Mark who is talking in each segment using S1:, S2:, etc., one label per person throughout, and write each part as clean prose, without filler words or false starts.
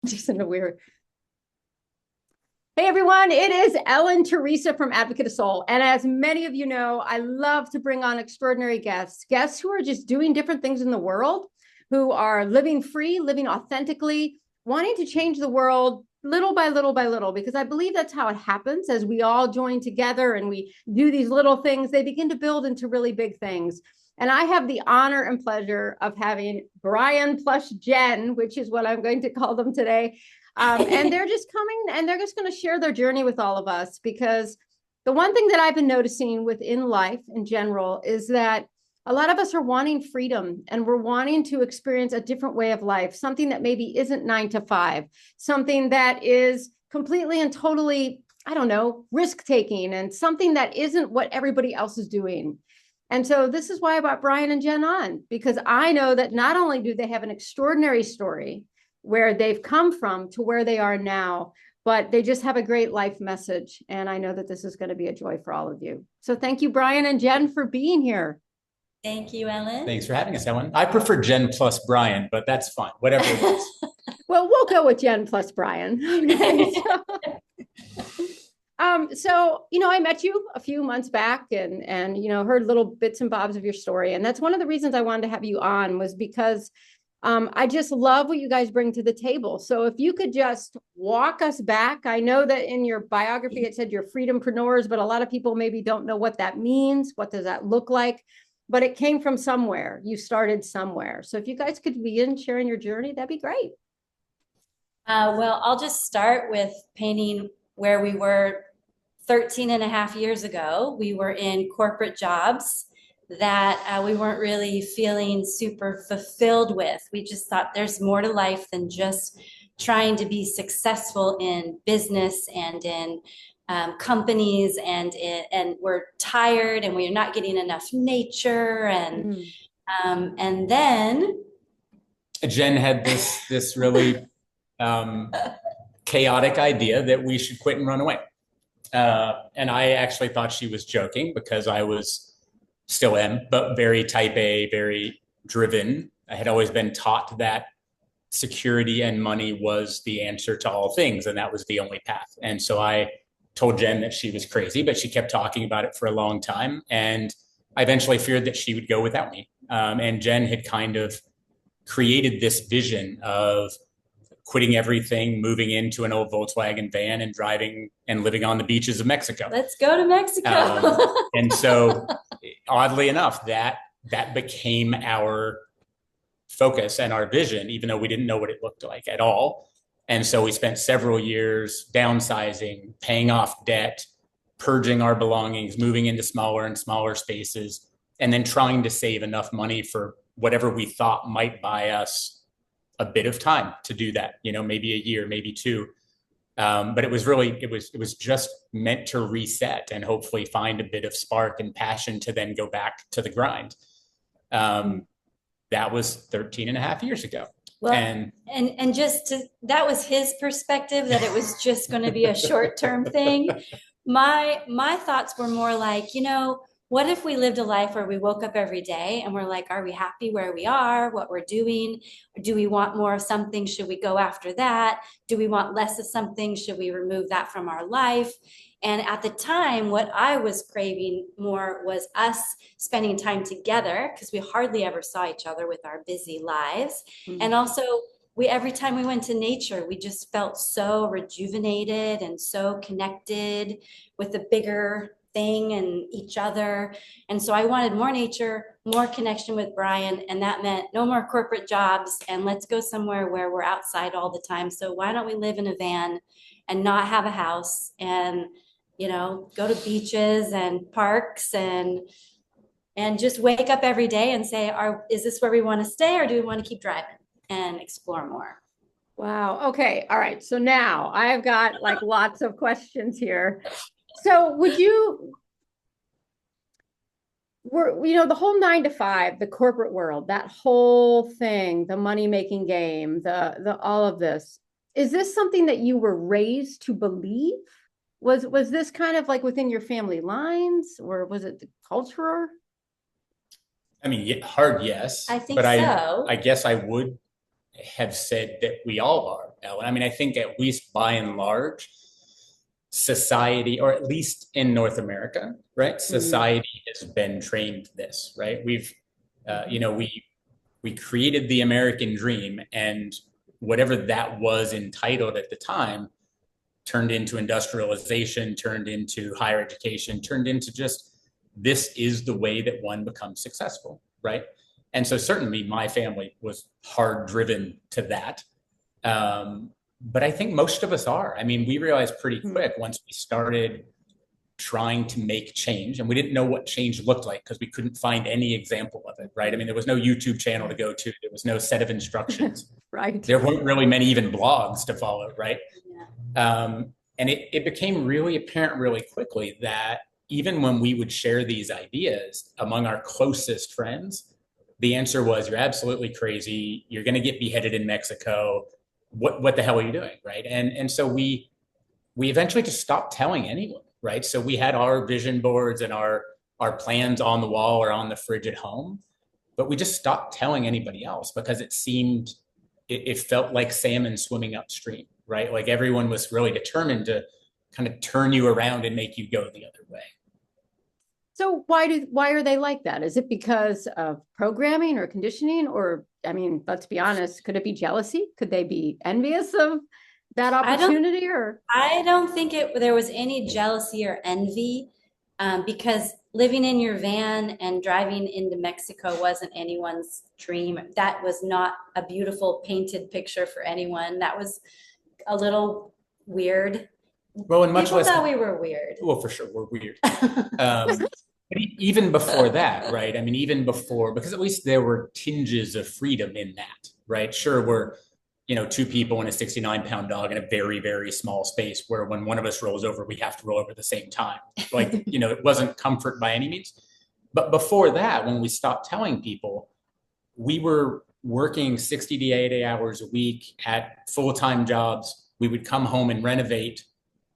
S1: Just in a weird. Hey everyone, it is Ellen Teresa from Advocate of Soul. And as many of you know, I love to bring on extraordinary guests who are just doing different things in the world, who are living free, living authentically, wanting to change the world little by little by little, because I believe that's how it happens. As we all join together and we do these little things, they begin to build into really big things. And I have the honor and pleasure of having Bryan plus Jen, which is what I'm going to call them today. And they're just coming and they're just going to share their journey with all of us, because the one thing that I've been noticing within life in general is that a lot of us are wanting freedom, and we're wanting to experience a different way of life, something that maybe isn't 9 to 5, something that is completely and totally, I don't know, risk taking, and something that isn't what everybody else is doing. And so this is why I brought Bryan and Jen on, because I know that not only do they have an extraordinary story where they've come from to where they are now, but they just have a great life message. And I know that this is going to be a joy for all of you. So thank you, Bryan and Jen, for being here.
S2: Thank you, Ellen.
S3: Thanks for having us, Ellen. I prefer Jen plus Bryan, but that's fine. Whatever it is.
S1: Well, we'll go with Jen plus Bryan. Okay. So, I met you a few months back and heard little bits and bobs of your story. And that's one of the reasons I wanted to have you on, was because I just love what you guys bring to the table. So if you could just walk us back. I know that in your biography, it said you're freedompreneurs, but a lot of people maybe don't know what that means. What does that look like? But it came from somewhere. You started somewhere. So if you guys could begin sharing your journey, that'd be great.
S2: Well, I'll just start with painting where we were 13 and a half years ago. We were in corporate jobs that we weren't really feeling super fulfilled with. We just thought there's more to life than just trying to be successful in business and in companies, and we're tired and we're not getting enough nature, and then
S3: Jen had this really chaotic idea that we should quit and run away. And I actually thought she was joking, because I still am, but very type A, very driven. I had always been taught that security and money was the answer to all things, and that was the only path. And so I told Jen that she was crazy, but she kept talking about it for a long time. And I eventually feared that she would go without me. And Jen had kind of created this vision of quitting everything, moving into an old Volkswagen van and driving and living on the beaches of Mexico.
S2: Let's go to Mexico.
S3: And so oddly enough, that became our focus and our vision, even though we didn't know what it looked like at all. And so we spent several years downsizing, paying off debt, purging our belongings, moving into smaller and smaller spaces, and then trying to save enough money for whatever we thought might buy us a bit of time to do that, maybe a year, maybe two. But it was just meant to reset and hopefully find a bit of spark and passion to then go back to the grind. That was 13 and a half years ago.
S2: Well, and that was his perspective, that it was just going to be a short-term thing. My thoughts were more like, what if we lived a life where we woke up every day and we're like, are we happy where we are, what we're doing? Do we want more of something? Should we go after that? Do we want less of something? Should we remove that from our life? And at the time, what I was craving more was us spending time together, because we hardly ever saw each other with our busy lives. Mm-hmm. And also, every time we went to nature, we just felt so rejuvenated and so connected with the bigger thing and each other. And so I wanted more nature, more connection with Bryan, and that meant no more corporate jobs, and let's go somewhere where we're outside all the time. So why don't we live in a van and not have a house, and go to beaches and parks and just wake up every day and say, is this where we want to stay, or do we want to keep driving and explore more?
S1: Wow. Okay. All right. So now I've got lots of questions here. So the whole 9 to 5, the corporate world, that whole thing, the money-making game, the all of this, is this something that you were raised to believe? Was this kind of within your family lines, or was it the culture?
S3: I mean, hard yes.
S2: I think so.
S3: I guess I would have said that we all are, Ellen. I mean, I think at least by and large, society, or at least in North America, right? Society has been trained this, right? We created the American dream, and whatever that was entitled at the time turned into industrialization, turned into higher education, turned into just, this is the way that one becomes successful, right? And so certainly my family was hard driven to that. But I think most of us are. I mean, we realized pretty quick once we started trying to make change, and we didn't know what change looked like because we couldn't find any example of it, right? I mean, there was no YouTube channel to go to. There was no set of instructions.
S1: Right.
S3: There weren't really many even blogs to follow, right? And it became really apparent really quickly that even when we would share these ideas among our closest friends, the answer was, you're absolutely crazy. You're going to get beheaded in Mexico. What the hell are you doing, right? And so we eventually just stopped telling anyone, right? So we had our vision boards and our plans on the wall or on the fridge at home, but we just stopped telling anybody else because it felt like salmon swimming upstream, right? Like everyone was really determined to kind of turn you around and make you go the other way.
S1: So why are they like that? Is it because of programming or conditioning? Or, I mean, let's be honest, could it be jealousy? Could they be envious of that opportunity?
S2: I don't think there was any jealousy or envy, because living in your van and driving into Mexico wasn't anyone's dream. That was not a beautiful painted picture for anyone. That was a little weird.
S3: Well, and much
S2: People
S3: less
S2: thought we were weird.
S3: Well, for sure, we're weird. But even before that, right? I mean, even before, because at least there were tinges of freedom in that, right? Sure, we're, two people and a 69-pound dog in a very, very small space where when one of us rolls over, we have to roll over at the same time. Like, it wasn't comfort by any means. But before that, when we stopped telling people, we were working 60 to 80 hours a week at full-time jobs. We would come home and renovate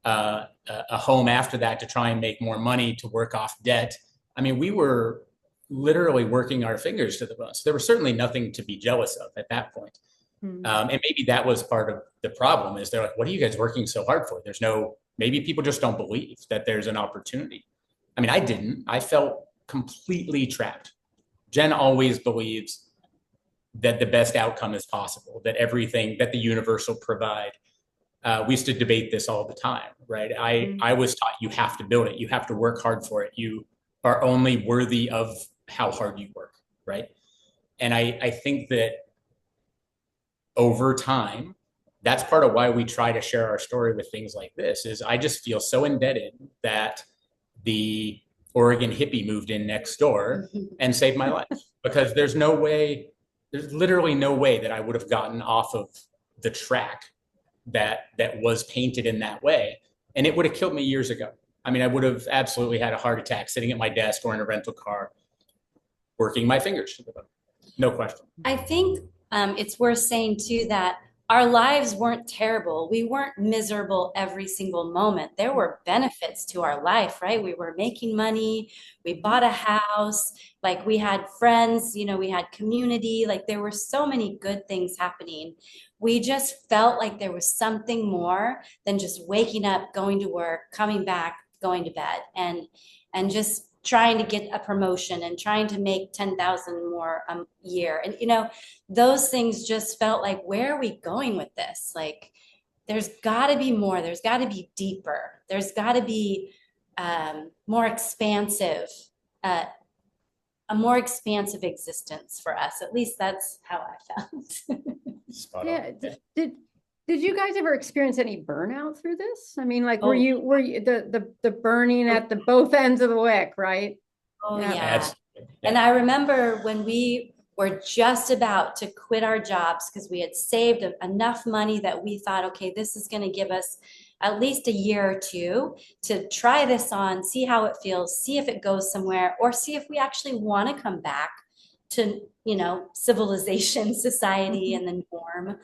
S3: a home after that to try and make more money to work off debt. I mean, we were literally working our fingers to the bone. So there was certainly nothing to be jealous of at that point. And maybe that was part of the problem, is they're like, what are you guys working so hard for? Maybe people just don't believe that there's an opportunity. I mean, I didn't. I felt completely trapped. Jen always believes that the best outcome is possible, that everything that the universe will provide. We used to debate this all the time, right? I was taught you have to build it. You have to work hard for it. You are only worthy of how hard you work, right? And I think that over time, that's part of why we try to share our story with things like this, is I just feel so indebted that the Oregon hippie moved in next door and saved my life, because there's literally no way that I would have gotten off of the track that was painted in that way. And it would have killed me years ago. I mean, I would have absolutely had a heart attack sitting at my desk or in a rental car, working my fingers to the bone. No question.
S2: I think it's worth saying too that our lives weren't terrible. We weren't miserable every single moment. There were benefits to our life, right? We were making money. We bought a house. Like, we had friends, we had community. Like, there were so many good things happening. We just felt like there was something more than just waking up, going to work, coming back, going to bed, and just trying to get a promotion and trying to make 10,000 more a year. And, those things just felt like, where are we going with this? Like, there's got to be more. There's got to be deeper. There's got to be more expansive, a more expansive existence for us. At least that's how I felt.
S1: Yeah. Did you guys ever experience any burnout through this? I mean, like, were you the burning at the both ends of the wick, right?
S2: Oh, yeah. And I remember when we were just about to quit our jobs, because we had saved enough money that we thought, okay, this is going to give us at least a year or two to try this on, see how it feels, see if it goes somewhere, or see if we actually want to come back to, civilization, society, and the norm.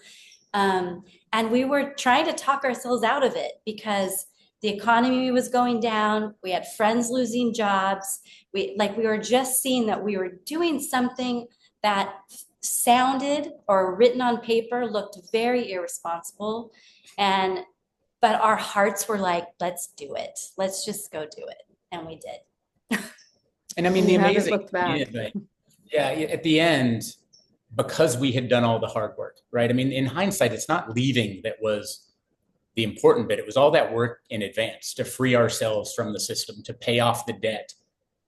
S2: And we were trying to talk ourselves out of it, because the economy was going down. We had friends losing jobs. We were just seeing that we were doing something that sounded or written on paper looked very irresponsible. But our hearts were like, let's do it. Let's just go do it. And we did.
S3: And I mean, the
S1: You haven't
S3: amazing
S1: looked back.
S3: thing is, like, yeah, at the end, because we had done all the hard work, right? I mean, in hindsight, it's not leaving that was the important bit. It was all that work in advance to free ourselves from the system, to pay off the debt,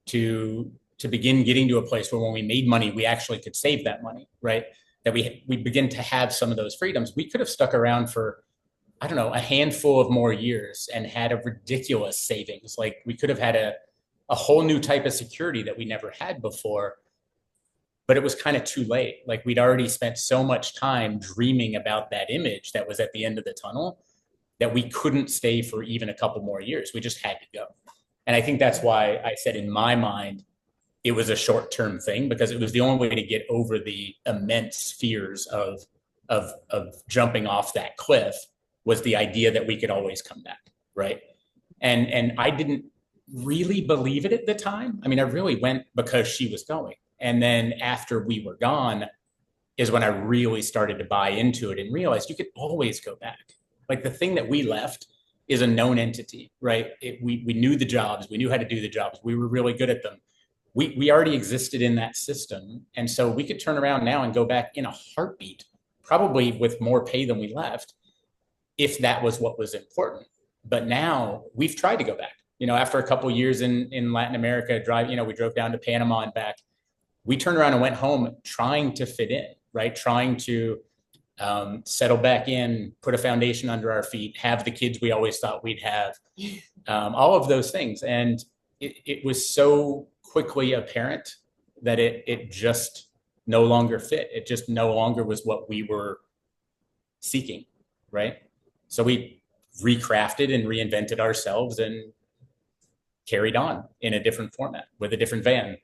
S3: to begin getting to a place where when we made money, we actually could save that money, right? That we begin to have some of those freedoms. We could have stuck around for, I don't know, a handful of more years and had a ridiculous savings. Like, we could have had a whole new type of security that we never had before, but it was kind of too late. Like, we'd already spent so much time dreaming about that image that was at the end of the tunnel that we couldn't stay for even a couple more years. We just had to go. And I think that's why I said, in my mind, it was a short-term thing, because it was the only way to get over the immense fears of jumping off that cliff, was the idea that we could always come back, right? And I didn't really believe it at the time. I mean, I really went because she was going. And then after we were gone is when I really started to buy into it and realized you could always go back. Like, the thing that we left is a known entity, right? We knew the jobs. We knew how to do the jobs. We were really good at them. We already existed in that system. And so we could turn around now and go back in a heartbeat, probably with more pay than we left, if that was what was important. But now we've tried to go back. After a couple of years in Latin America, we drove down to Panama and back. We turned around and went home trying to fit in, right? Trying to settle back in, put a foundation under our feet, have the kids we always thought we'd have, all of those things. And it was so quickly apparent that it just no longer fit. It just no longer was what we were seeking, right? So we recrafted and reinvented ourselves and carried on in a different format with a different van,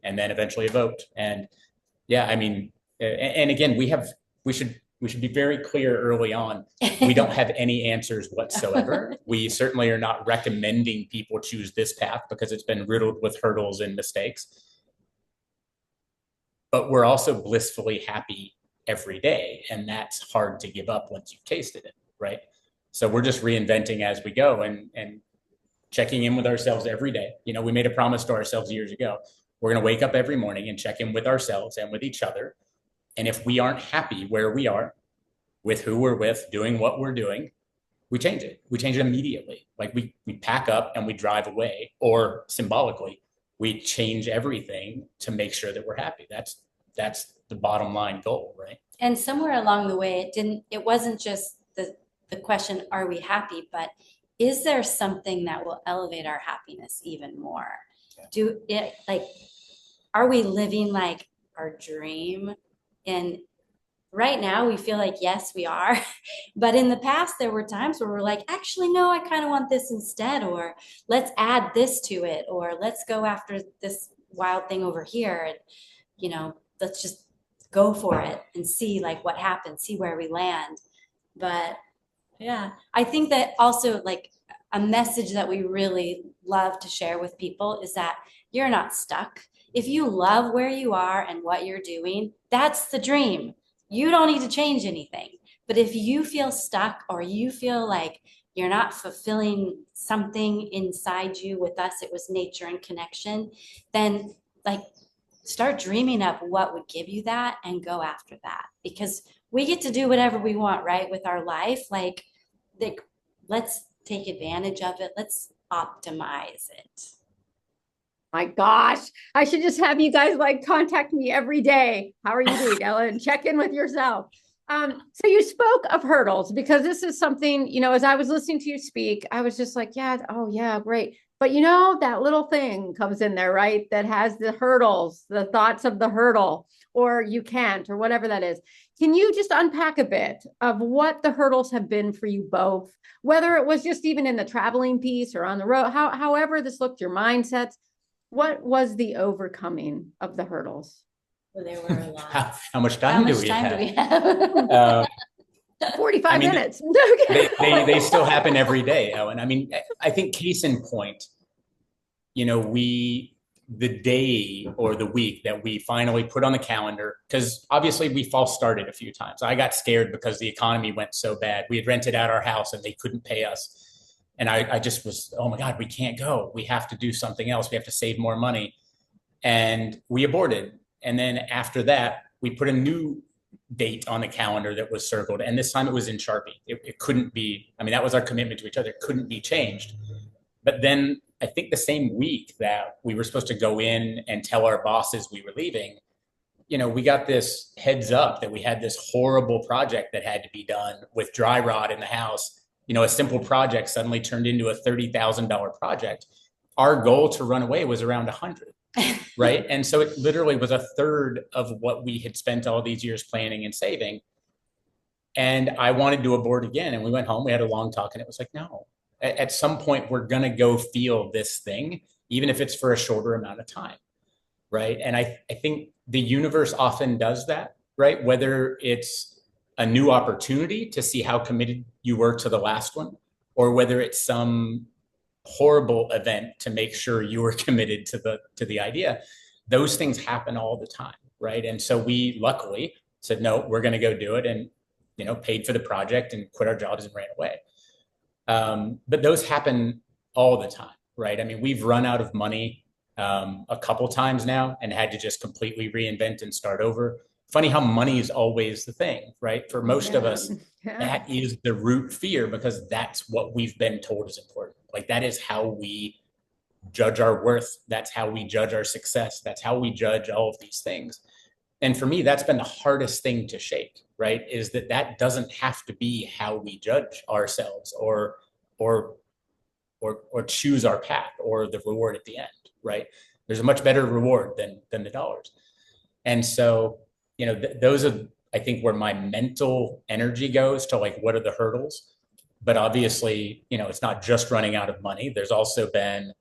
S3: and then eventually a boat. And yeah, I mean, and again, we should be very clear early on. We don't have any answers whatsoever. We certainly are not recommending people choose this path, because it's been riddled with hurdles and mistakes. But we're also blissfully happy every day. And that's hard to give up once you've tasted it, right? So we're just reinventing as we go and checking in with ourselves every day. We made a promise to ourselves years ago. We're going to wake up every morning and check in with ourselves and with each other. And if we aren't happy where we are, with who we're with, doing what we're doing, we change it. We change it immediately. Like, we pack up and we drive away, or symbolically, we change everything to make sure that we're happy. That's the bottom line goal, right?
S2: And somewhere along the way, it wasn't just the question, are we happy, but is there something that will elevate our happiness even more? Yeah. Are we living like our dream? And right now we feel like, yes, we are. But in the past, there were times where we're like, actually, no, I kind of want this instead, or let's add this to it, or let's go after this wild thing over here. And, let's just go for it and see like what happens, see where we land. But yeah, I think that also, like, a message that we really love to share with people is that you're not stuck. If you love where you are and what you're doing, that's the dream. You don't need to change anything. But if you feel stuck, or you feel like you're not fulfilling something inside you, with us, it was nature and connection, then like, start dreaming up what would give you that and go after that, because we get to do whatever we want, right? With our life, like let's take advantage of it. Let's optimize it.
S1: My gosh, I should just have you guys like contact me every day. How are you doing, Ellen? Check in with yourself. So you spoke of hurdles, because this is something, as I was listening to you speak, I was just like, yeah, oh yeah, great. But that little thing comes in there, right? That has the hurdles, the thoughts of the hurdle, or you can't, or whatever that is. Can you just unpack a bit of what the hurdles have been for you both, whether it was just even in the traveling piece or on the road, however this looked, your mindsets? What was the overcoming of the hurdles?
S2: Well, there were a lot.
S3: How much time do we
S2: have?
S1: 45 minutes.
S3: They still happen every day, Ellen. I mean, I think case in point, we the day or the week that we finally put on the calendar, because obviously we false started a few times. I got scared because the economy went so bad. We had rented out our house and they couldn't pay us. And I just was, oh my God, we can't go. We have to do something else. We have to save more money. And we aborted. And then after that, we put a new date on the calendar that was circled. And this time it was in Sharpie. It couldn't be, I mean, that was our commitment to each other. It couldn't be changed. But then I think the same week that we were supposed to go in and tell our bosses we were leaving, we got this heads up that we had this horrible project that had to be done with dry rot in the house. A simple project suddenly turned into a $30,000 project. Our goal to run away was around 100, right? And so it literally was a third of what we had spent all these years planning and saving. And I wanted to abort again. And we went home, we had a long talk, and it was like, no, at some point we're going to go feel this thing, even if it's for a shorter amount of time. Right. And I think the universe often does that, right? Whether it's a new opportunity to see how committed you were to the last one, or whether it's some horrible event to make sure you were committed to the idea. Those things happen all the time. Right. And so we luckily said, no, we're going to go do it, and, paid for the project and quit our jobs and ran away. But those happen all the time, right? I mean, we've run out of money a couple times now and had to just completely reinvent and start over. Funny how money is always the thing, right? For most of us, that is the root fear, because that's what we've been told is important. Like, that is how we judge our worth. That's how we judge our success. That's how we judge all of these things. And for me, that's been the hardest thing to shake, right? Is that doesn't have to be how we judge ourselves or choose our path or the reward at the end, right? There's a much better reward than the dollars. And so, those are, I think, where my mental energy goes to, like, what are the hurdles? But obviously, it's not just running out of money. There's also been,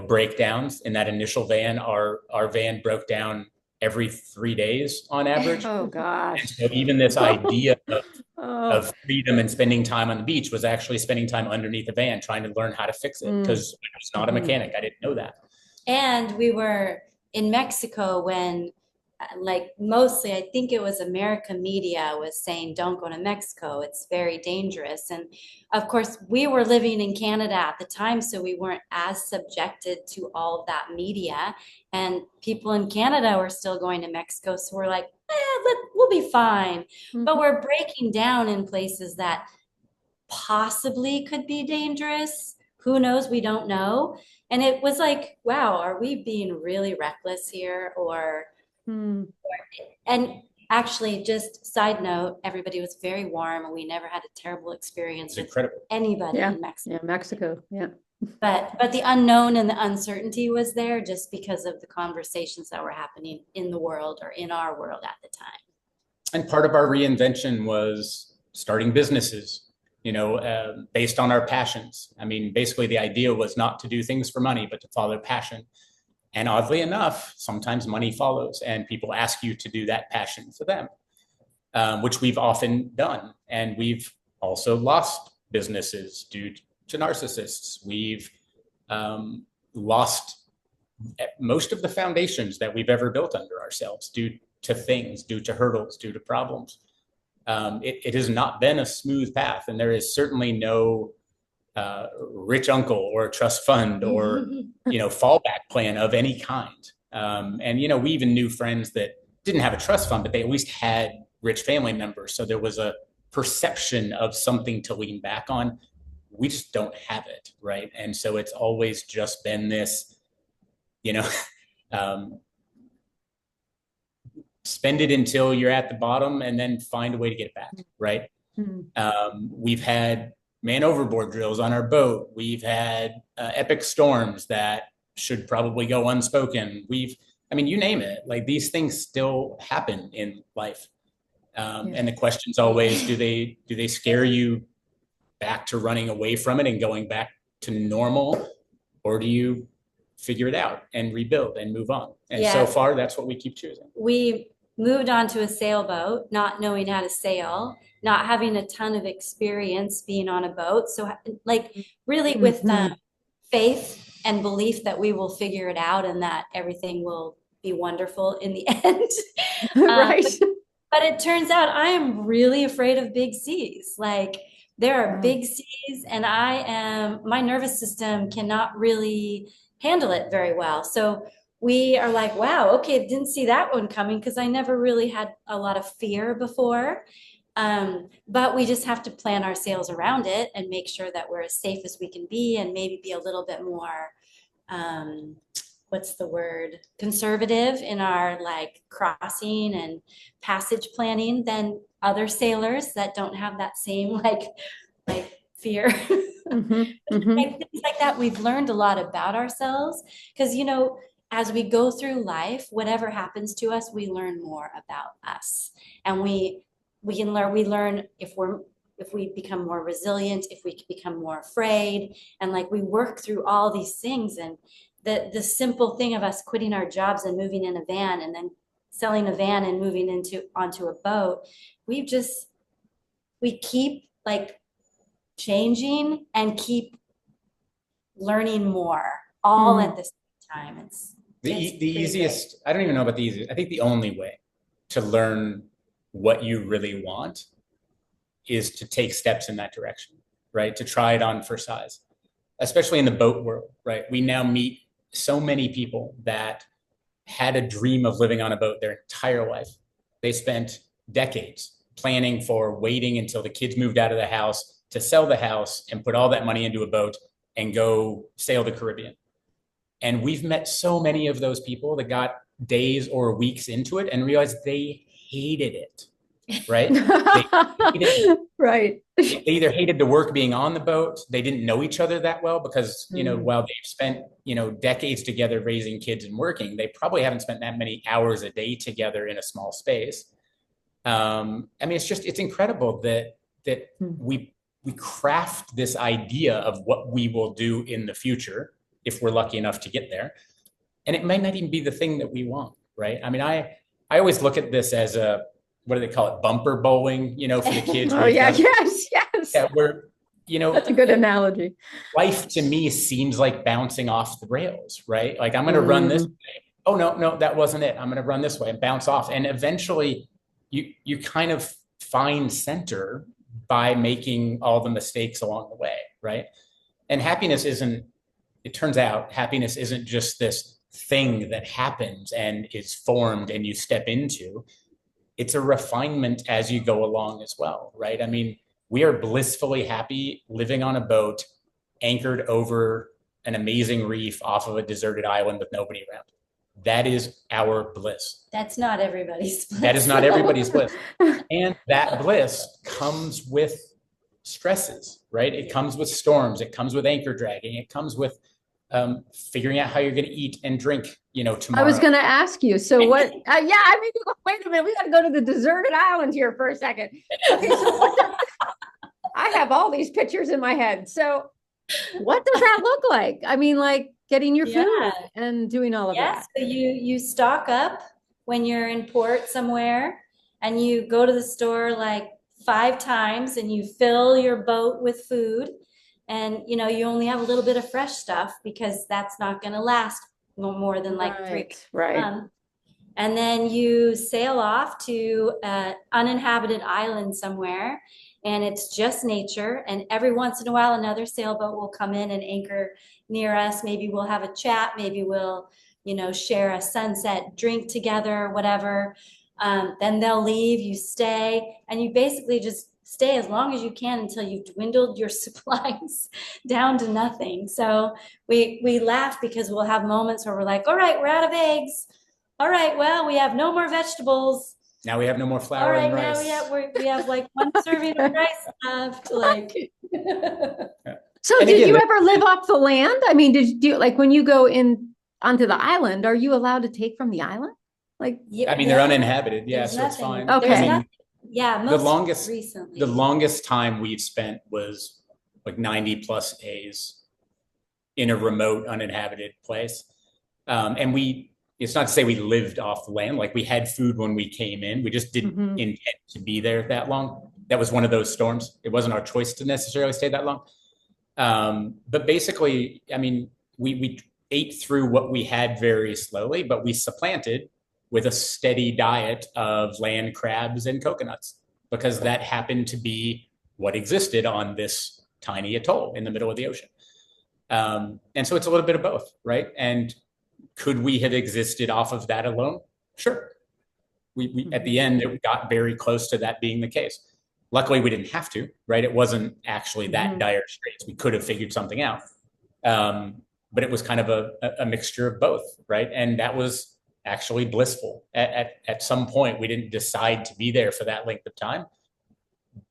S3: breakdowns in that initial van. Our van broke down every 3 days on average.
S1: Oh gosh.
S3: And so even this idea of freedom and spending time on the beach was actually spending time underneath a van trying to learn how to fix it, because I was not a mechanic. I didn't know that.
S2: And we were in Mexico when, mostly, I think it was America media was saying, don't go to Mexico. It's very dangerous. And of course, we were living in Canada at the time, so we weren't as subjected to all of that media. And people in Canada were still going to Mexico. So we're like, we'll be fine. Mm-hmm. But we're breaking down in places that possibly could be dangerous. Who knows? We don't know. And it was like, wow, are we being really reckless here? And actually, just side note, everybody was very warm, and we never had a terrible experience with anybody in Mexico.
S1: Yeah, Mexico. Yeah.
S2: But the unknown and the uncertainty was there just because of the conversations that were happening in the world, or in our world at the time.
S3: And part of our reinvention was starting businesses, based on our passions. I mean, basically the idea was not to do things for money, but to follow passion. And oddly enough, sometimes money follows, and people ask you to do that passion for them, which we've often done. And we've also lost businesses due to narcissists. We've lost most of the foundations that we've ever built under ourselves due to things, due to hurdles, due to problems. It has not been a smooth path, and there is certainly no rich uncle or trust fund or fallback plan of any kind. And we even knew friends that didn't have a trust fund, but they at least had rich family members, so there was a perception of something to lean back on. We just don't have it, right? And so it's always just been this, spend it until you're at the bottom and then find a way to get it back, right? We've had man overboard drills on our boat. We've had epic storms that should probably go unspoken. You name it. Like, these things still happen in life. And the question's always, do they scare you back to running away from it and going back to normal? Or do you figure it out and rebuild and move on? And so far, that's what we keep choosing.
S2: We moved onto a sailboat, not knowing how to sail, not having a ton of experience being on a boat. So really with faith and belief that we will figure it out and that everything will be wonderful in the end.
S1: Right.
S2: But it turns out I am really afraid of big seas. Like there are big seas and my nervous system cannot really handle it very well. So we are like, wow, okay, didn't see that one coming because I never really had a lot of fear before. But we just have to plan our sails around it and make sure that we're as safe as we can be and maybe be a little bit more, what's the word, conservative in our like crossing and passage planning than other sailors that don't have that same like fear. Like things like that. We've learned a lot about ourselves because, you know, as we go through life, whatever happens to us, we learn more about us, and we learn if we become more resilient, if we become more afraid, and like we work through all these things. And the simple thing of us quitting our jobs and moving in a van and then selling a van and moving onto a boat, we keep like changing and keep learning more all at the same time. It's
S3: the easiest, I don't even know about the easiest, I think the only way to learn what you really want is to take steps in that direction, right? To try it on for size, especially in the boat world, right? We now meet so many people that had a dream of living on a boat their entire life. They spent decades planning for waiting until the kids moved out of the house to sell the house and put all that money into a boat and go sail the Caribbean. And we've met so many of those people that got days or weeks into it and realized they hated it, right?
S1: Right.
S3: They either hated the work being on the boat, they didn't know each other that well because, you know, while they've spent, you know, decades together raising kids and working, they probably haven't spent that many hours a day together in a small space. I mean, it's incredible that we craft this idea of what we will do in the future if we're lucky enough to get there. And it might not even be the thing that we want, right? I mean, I always look at this as what do they call it? Bumper bowling, you know, for the kids.
S1: Oh yeah, yes.
S3: Yeah, where, you know,
S1: that's a good analogy.
S3: Life to me seems like bouncing off the rails, right? Like I'm going to run this way. Oh, no, that wasn't it. I'm going to run this way and bounce off. And eventually you kind of find center by making all the mistakes along the way, right? And it turns out happiness isn't just this thing that happens and is formed and you step into. It's a refinement as you go along as well, right? I mean, we are blissfully happy living on a boat anchored over an amazing reef off of a deserted island with nobody around. That is our bliss.
S2: That's not everybody's bliss.
S3: That is not everybody's bliss. And that bliss comes with stresses, right? It comes with storms. It comes with anchor dragging. It comes with figuring out how you're going to eat and drink, you know, tomorrow.
S1: I was going to ask you. So what? I mean, wait a minute. We got to go to the deserted island here for a second. Okay, so I have all these pictures in my head. So what does that look like? I mean, like getting your food and doing all of that.
S2: So you stock up when you're in port somewhere, and you go to the store like 5 times, and you fill your boat with food. And, you know, you only have a little bit of fresh stuff because that's not going to last no more than like 3 weeks.
S1: Right.
S2: And then you sail off to an uninhabited island somewhere, and it's just nature. And every once in a while, another sailboat will come in and anchor near us. Maybe we'll have a chat. Maybe we'll, you know, share a sunset drink together, whatever. Then they'll leave, you stay, and you basically just stay as long as you can until you've dwindled your supplies down to nothing. So we laugh because we'll have moments where we're like, all right, we're out of eggs. All right, well, we have no more vegetables.
S3: Now we have no more flour and rice.
S2: Now we have like 1 serving of rice left. Like.
S1: So did you ever live off the land? I mean, did you, like when you go in onto the island, are you allowed to take from the island? Like,
S3: I mean, they're uninhabited. Yeah, so it's fine.
S1: Okay.
S3: I mean,
S2: recently.
S3: The longest time we've spent was like 90 plus days in a remote uninhabited place. And it's not to say we lived off the land. Like we had food when we came in. We just didn't intend to be there that long. That was one of those storms. It wasn't our choice to necessarily stay that long. But basically, I mean, we ate through what we had very slowly, but we supplanted with a steady diet of land crabs and coconuts because that happened to be what existed on this tiny atoll in the middle of the ocean. And so it's a little bit of both, right? And could we have existed off of that alone? Sure. We at the end, it got very close to that being the case. Luckily, we didn't have to, right? It wasn't actually that dire straits. We could have figured something out. But it was kind of a mixture of both, right? And that was actually blissful. At some point, we didn't decide to be there for that length of time.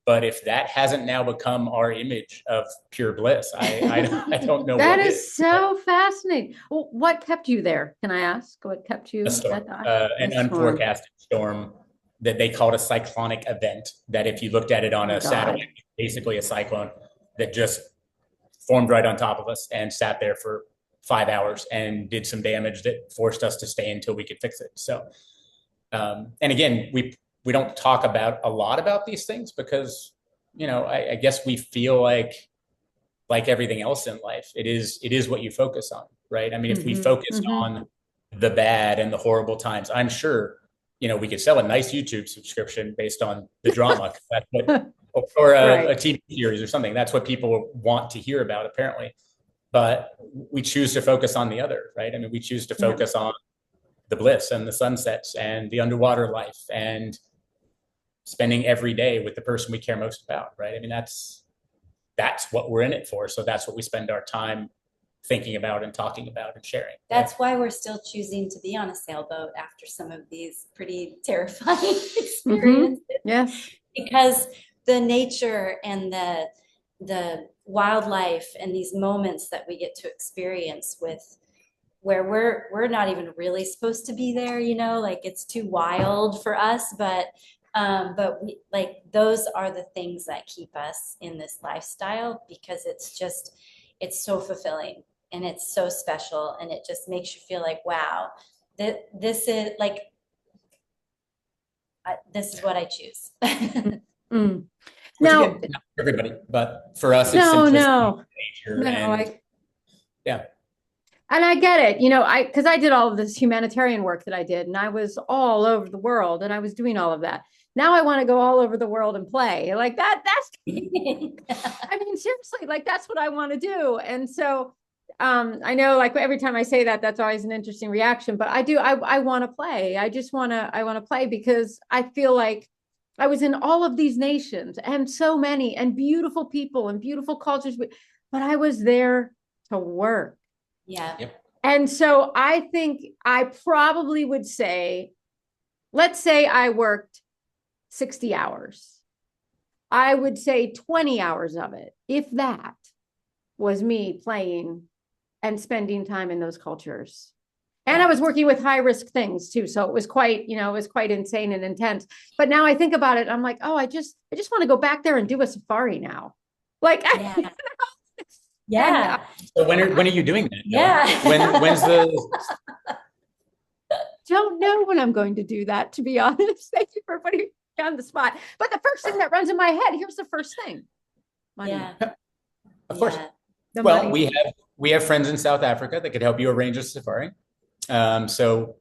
S3: But if that hasn't now become our image of pure bliss, I don't know.
S1: That is so fascinating. Well, what kept you there? Can I ask? What kept you?
S3: A storm, an unforecasted storm that they called a cyclonic event. That if you looked at it on a satellite, basically a cyclone that just formed right on top of us and sat there for 5 hours and did some damage that forced us to stay until we could fix it. So, and again, we don't talk about a lot about these things because, I guess we feel like everything else in life, it is what you focus on, right? I mean, if we focused on the bad and the horrible times, I'm sure, we could sell a nice YouTube subscription based on the drama. That's what, or a TV series or something. That's what people want to hear about, apparently. But we choose to focus on the other, right? I mean, we choose to focus on the bliss and the sunsets and the underwater life and spending every day with the person we care most about, right? I mean, that's what we're in it for. So that's what we spend our time thinking about and talking about and sharing.
S2: That's why we're still choosing to be on a sailboat after some of these pretty terrifying experiences.
S1: Yes.
S2: Because the nature and the wildlife and these moments that we get to experience with where we're not even really supposed to be there, like it's too wild for us, but we, like, those are the things that keep us in this lifestyle because it's so fulfilling and it's so special and it just makes you feel like, wow, this is like, this is what I choose.
S1: Now,
S3: again, not for everybody, but for us, it's nature. Yeah.
S1: And I get it, because I did all of this humanitarian work that I did, and I was all over the world, and I was doing all of that. Now I want to go all over the world and play like that. That's, I mean, seriously, like that's what I want to do. And so, I know, like every time I say that, that's always an interesting reaction. But I want to play. I want to play because I feel like I was in all of these nations and so many and beautiful people and beautiful cultures, but I was there to work.
S2: Yeah.
S3: Yep.
S1: And so I think I probably would say, let's say I worked 60 hours. I would say 20 hours of it, if that, was me playing and spending time in those cultures. And I was working with high risk things too. So it was quite, insane and intense. But now I think about it, I'm like, oh, I just want to go back there and do a safari now. Like,
S2: yeah.
S3: So when are you doing that?
S2: Yeah.
S3: When's the?
S1: Don't know when I'm going to do that, to be honest. Thank you for putting me on the spot. But the first thing that runs in my head, here's the first thing. Money.
S2: Yeah.
S3: Of course.
S1: The
S3: Well,
S1: money.
S3: we have friends in South Africa that could help you arrange a safari. So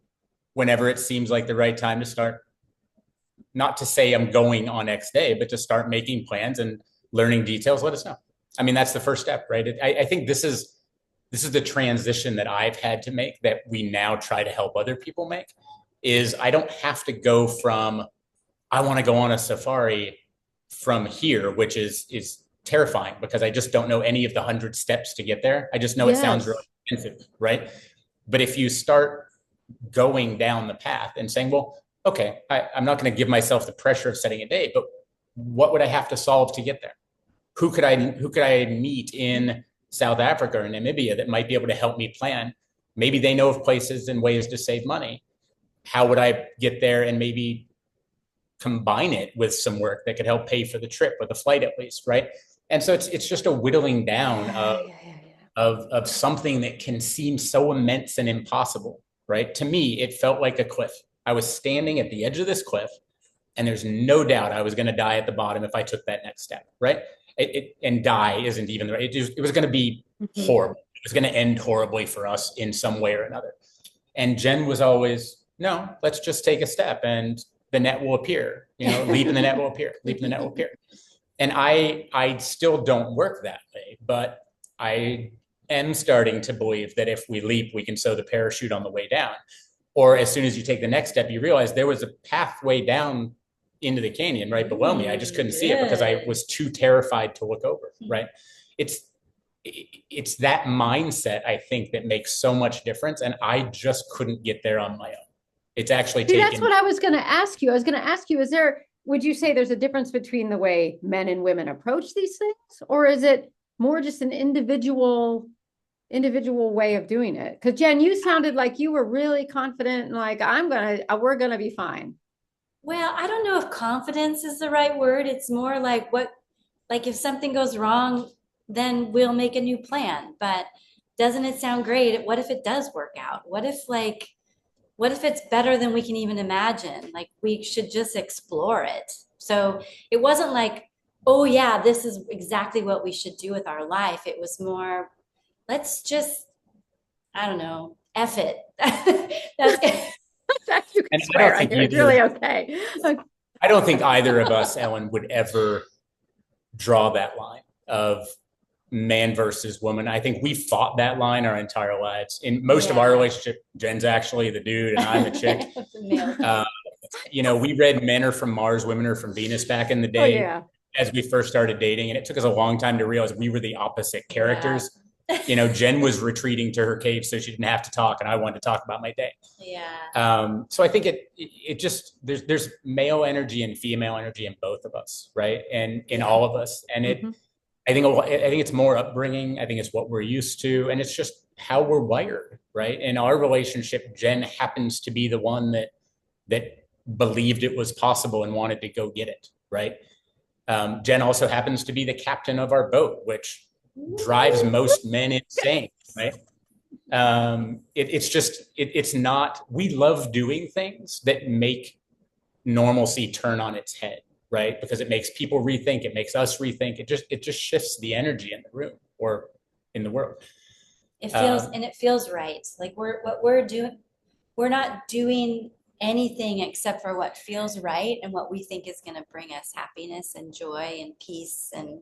S3: whenever it seems like the right time to start, not to say I'm going on X day, but to start making plans and learning details, let us know. I mean, that's the first step, right? I think this is the transition that I've had to make that we now try to help other people make is I don't have to go from, I want to go on a safari from here, which is terrifying because I just don't know any of the 100 steps to get there. I just know it sounds really expensive, right? But if you start going down the path and saying, well, okay, I'm not going to give myself the pressure of setting a day, but what would I have to solve to get there? Who could I meet in South Africa or Namibia that might be able to help me plan? Maybe they know of places and ways to save money. How would I get there and maybe combine it with some work that could help pay for the trip or the flight at least, right? And so it's just a whittling down of something that can seem so immense and impossible, right? To me, it felt like a cliff. I was standing at the edge of this cliff, and there's no doubt I was going to die at the bottom if I took that next step, right? And die isn't even the right. It was going to be horrible. was going to end horribly for us in some way or another. And Jen was always, no, let's just take a step and the net will appear, leap and the net will appear, leap and the net will appear. And I still don't work that way, but I am starting to believe that if we leap, we can sew the parachute on the way down. Or as soon as you take the next step, you realize there was a pathway down into the canyon right below me. I just couldn't see it because I was too terrified to look over, right? It's that mindset, I think, that makes so much difference. And I just couldn't get there on my own. It's actually
S1: that's what I was going to ask you. Would you say there's a difference between the way men and women approach these things? Or is it more just an individual way of doing it? Because Jen, you sounded like you were really confident and like, we're going to be fine.
S2: Well, I don't know if confidence is the right word. It's more like if something goes wrong, then we'll make a new plan. But doesn't it sound great? What if it does work out? What if it's better than we can even imagine? Like, we should just explore it. So it wasn't like, oh yeah, this is exactly what we should do with our life. It was more, let's just, I don't know, F it. That's
S1: you can swear on here. It's really okay.
S3: I don't think either of us, Ellen, would ever draw that line of man versus woman. I think we fought that line our entire lives. In most of our relationship, Jen's actually the dude and I'm the chick. We read Men Are From Mars, Women Are From Venus back in the day as we first started dating. And it took us a long time to realize we were the opposite characters. Jen was retreating to her cave so she didn't have to talk, and I wanted to talk about my day. So I think it just, there's male energy and female energy in both of us, right? And in all of us. And I think it's more upbringing. I think it's what we're used to, and it's just how we're wired, right? In our relationship, Jen happens to be the one that believed it was possible and wanted to go get it, right? Jen also happens to be the captain of our boat, which drives most men insane, right? It's not, we love doing things that make normalcy turn on its head, right? Because it makes people rethink, it makes us rethink, it just shifts the energy in the room or in the world.
S2: It feels right. Like we're not doing anything except for what feels right and what we think is going to bring us happiness and joy and peace and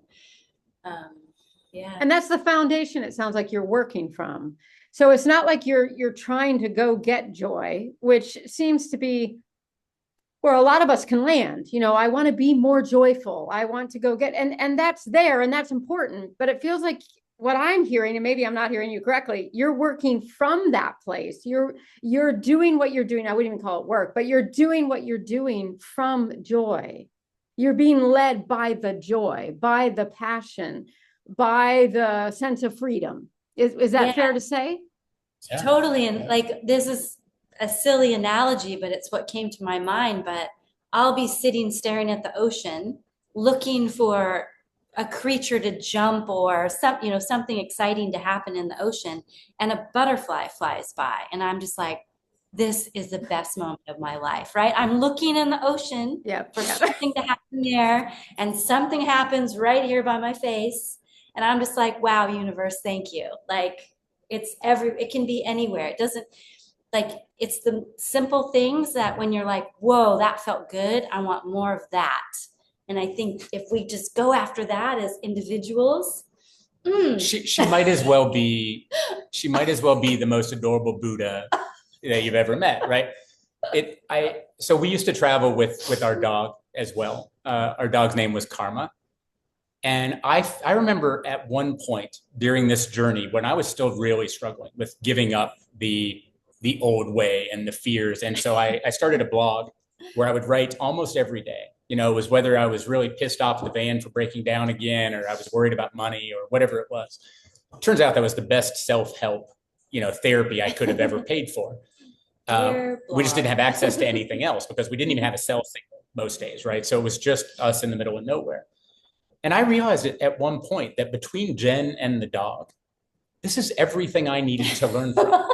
S1: And that's the foundation it sounds like you're working from. So it's not like you're trying to go get joy, which seems to be where a lot of us can land. I want to be more joyful. I want to go get, and that's there and that's important. But it feels like what I'm hearing, and maybe I'm not hearing you correctly, you're working from that place. You're doing what you're doing. I wouldn't even call it work, but you're doing what you're doing from joy. You're being led by the joy, by the passion, by the sense of freedom. Is that fair to say?
S3: Yeah.
S2: Totally. And like, this is a silly analogy, but it's what came to my mind. But I'll be sitting staring at the ocean, looking for a creature to jump or something exciting to happen in the ocean, and a butterfly flies by. And I'm just like, this is the best moment of my life, right? I'm looking in the ocean for something to happen there, and something happens right here by my face. And I'm just like, wow, universe, thank you. Like, it can be anywhere. It doesn't, like, it's the simple things that when you're like, whoa, that felt good, I want more of that. And I think if we just go after that as individuals,
S3: she might as well be the most adorable Buddha that you've ever met, right? So we used to travel with our dog as well. Our dog's name was Karma. And I remember at one point during this journey when I was still really struggling with giving up the old way and the fears. And so I started a blog where I would write almost every day. It was whether I was really pissed off the van for breaking down again, or I was worried about money or whatever it was. Turns out that was the best self-help, therapy I could have ever paid for. We just didn't have access to anything else because we didn't even have a cell signal most days, right? So it was just us in the middle of nowhere. And I realized at one point that between Jen and the dog, this is everything I needed to learn from,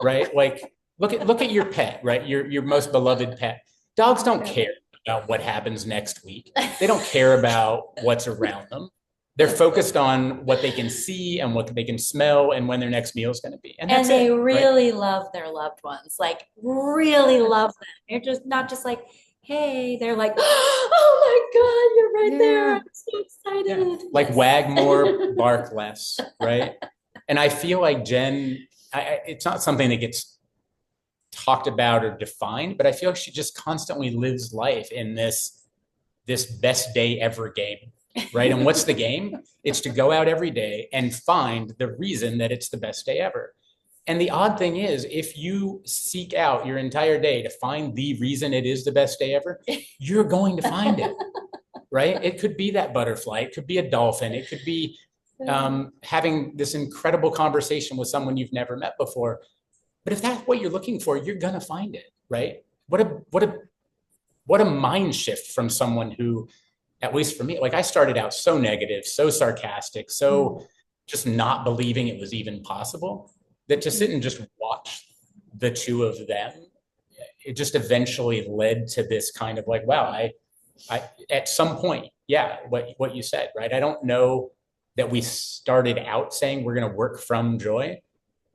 S3: right? Like, look at your pet, right? Your most beloved pet. Dogs don't care about what happens next week. They don't care about what's around them. They're focused on what they can see and what they can smell and when their next meal is going to be. And that's
S2: they
S3: it, right?
S2: really love their loved ones, like really love them. They're just not just like, hey, they're like, oh my God, you're right there.
S1: Yeah.
S2: I'm so excited.
S3: Like
S2: Yes.
S3: wag more, bark less, right? And I feel like Jen, it's not something that gets talked about or defined, but I feel like she just constantly lives life in this best day ever game, right? And what's the game? It's to go out every day and find the reason that it's the best day ever. And the odd thing is, if you seek out your entire day to find the reason it is the best day ever, you're going to find it, right? It could be that butterfly, it could be a dolphin, it could be having this incredible conversation with someone you've never met before. But if that's what you're looking for, you're gonna find it, right? What a mind shift from someone who, at least for me, like I started out so negative, so sarcastic, so just not believing it was even possible, that to sit and just watch the two of them, it just eventually led to this kind of like, wow, I at some point, yeah, what you said, right? I don't know that we started out saying we're going to work from joy,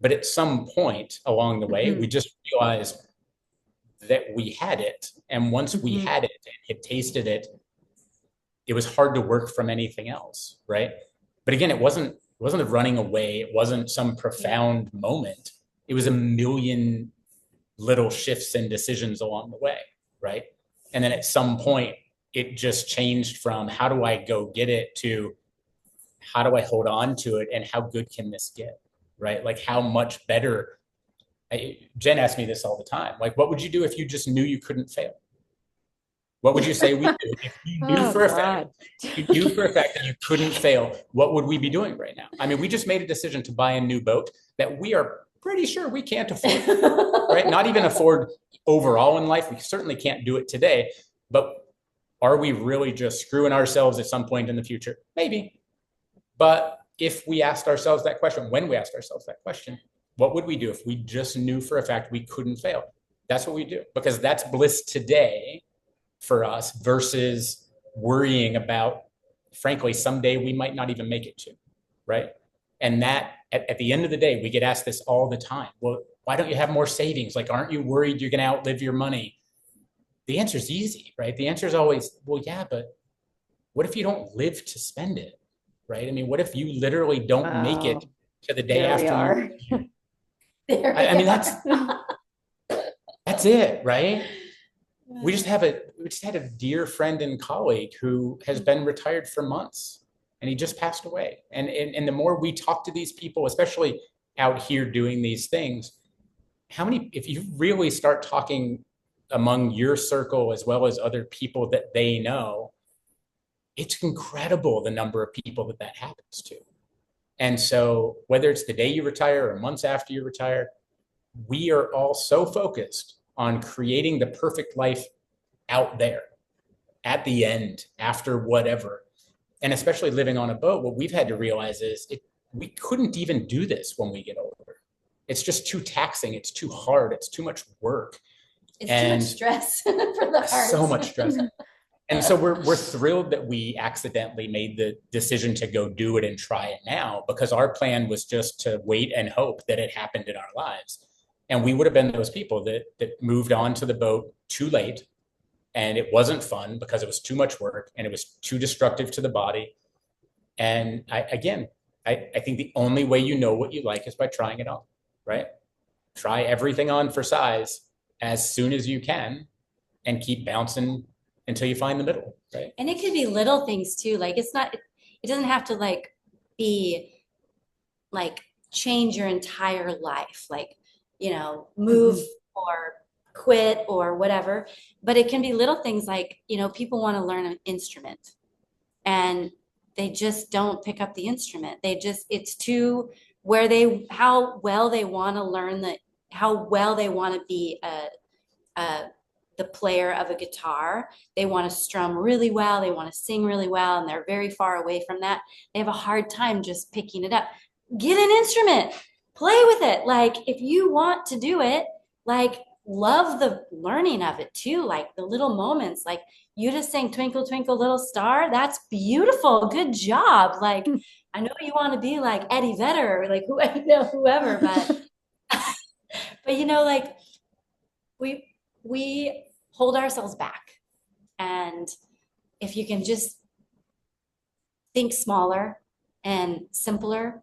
S3: but at some point along the way, we just realized that we had it. And once we had it and had tasted it, it was hard to work from anything else, right? But again, it wasn't a running away. It wasn't some profound moment. It was a million little shifts and decisions along the way, right? And then at some point, it just changed from how do I go get it to how do I hold on to it and how good can this get, right? Like how much better. Jen asks me this all the time. Like, what would you do if you just knew you couldn't fail? What would you say we do if you knew for a fact, you knew for a fact that you couldn't fail? What would we be doing right now? I mean, we just made a decision to buy a new boat that we are pretty sure we can't afford, right? Not even afford overall in life. We certainly can't do it today, but are we really just screwing ourselves at some point in the future? Maybe. But if we asked ourselves that question, when we asked ourselves that question, what would we do if we just knew for a fact we couldn't fail? That's what we do, because that's bliss today for us versus worrying about, frankly, someday we might not even make it to, right? And that at the end of the day, we get asked this all the time. Well, why don't you have more savings? Like, aren't you worried you're going to outlive your money? The answer is easy, right? The answer is always, well, yeah, but what if you don't live to spend it, right? I mean, what if you literally don't make it to the day after? I mean, that's it, right? We just had a dear friend and colleague who has been retired for months, and he just passed away. And the more we talk to these people, especially out here doing these things, if you really start talking among your circle as well as other people that they know, it's incredible the number of people that happens to. And so whether it's the day you retire or months after you retire, we are all so focused on creating the perfect life out there at the end, after whatever. And especially living on a boat, what we've had to realize is we couldn't even do this when we get older. It's just too taxing. It's too hard. It's too much work.
S2: It's too much stress for the heart.
S3: So much stress. And so we're thrilled that we accidentally made the decision to go do it and try it now, because our plan was just to wait and hope that it happened in our lives. And we would have been those people that moved on to the boat too late, and it wasn't fun because it was too much work and it was too destructive to the body. And I think the only way you know what you like is by trying it on, right? Try everything on for size as soon as you can and keep bouncing until you find the middle, right?
S2: And it could be little things too. Like it doesn't have to like be like change your entire life, like, you know, move or quit or whatever. But it can be little things like, you know, people want to learn an instrument and they just don't pick up the instrument. It's too how well they want to learn how well they want to be the player of a guitar. They want to strum really well. They want to sing really well. And they're very far away from that. They have a hard time just picking it up. Get an instrument, play with it. Like if you want to do it, like love the learning of it too. Like the little moments, like you just saying twinkle, twinkle, little star. That's beautiful. Good job. Like, I know you want to be like Eddie Vedder, or like who, whoever, but like we hold ourselves back. And if you can just think smaller and simpler,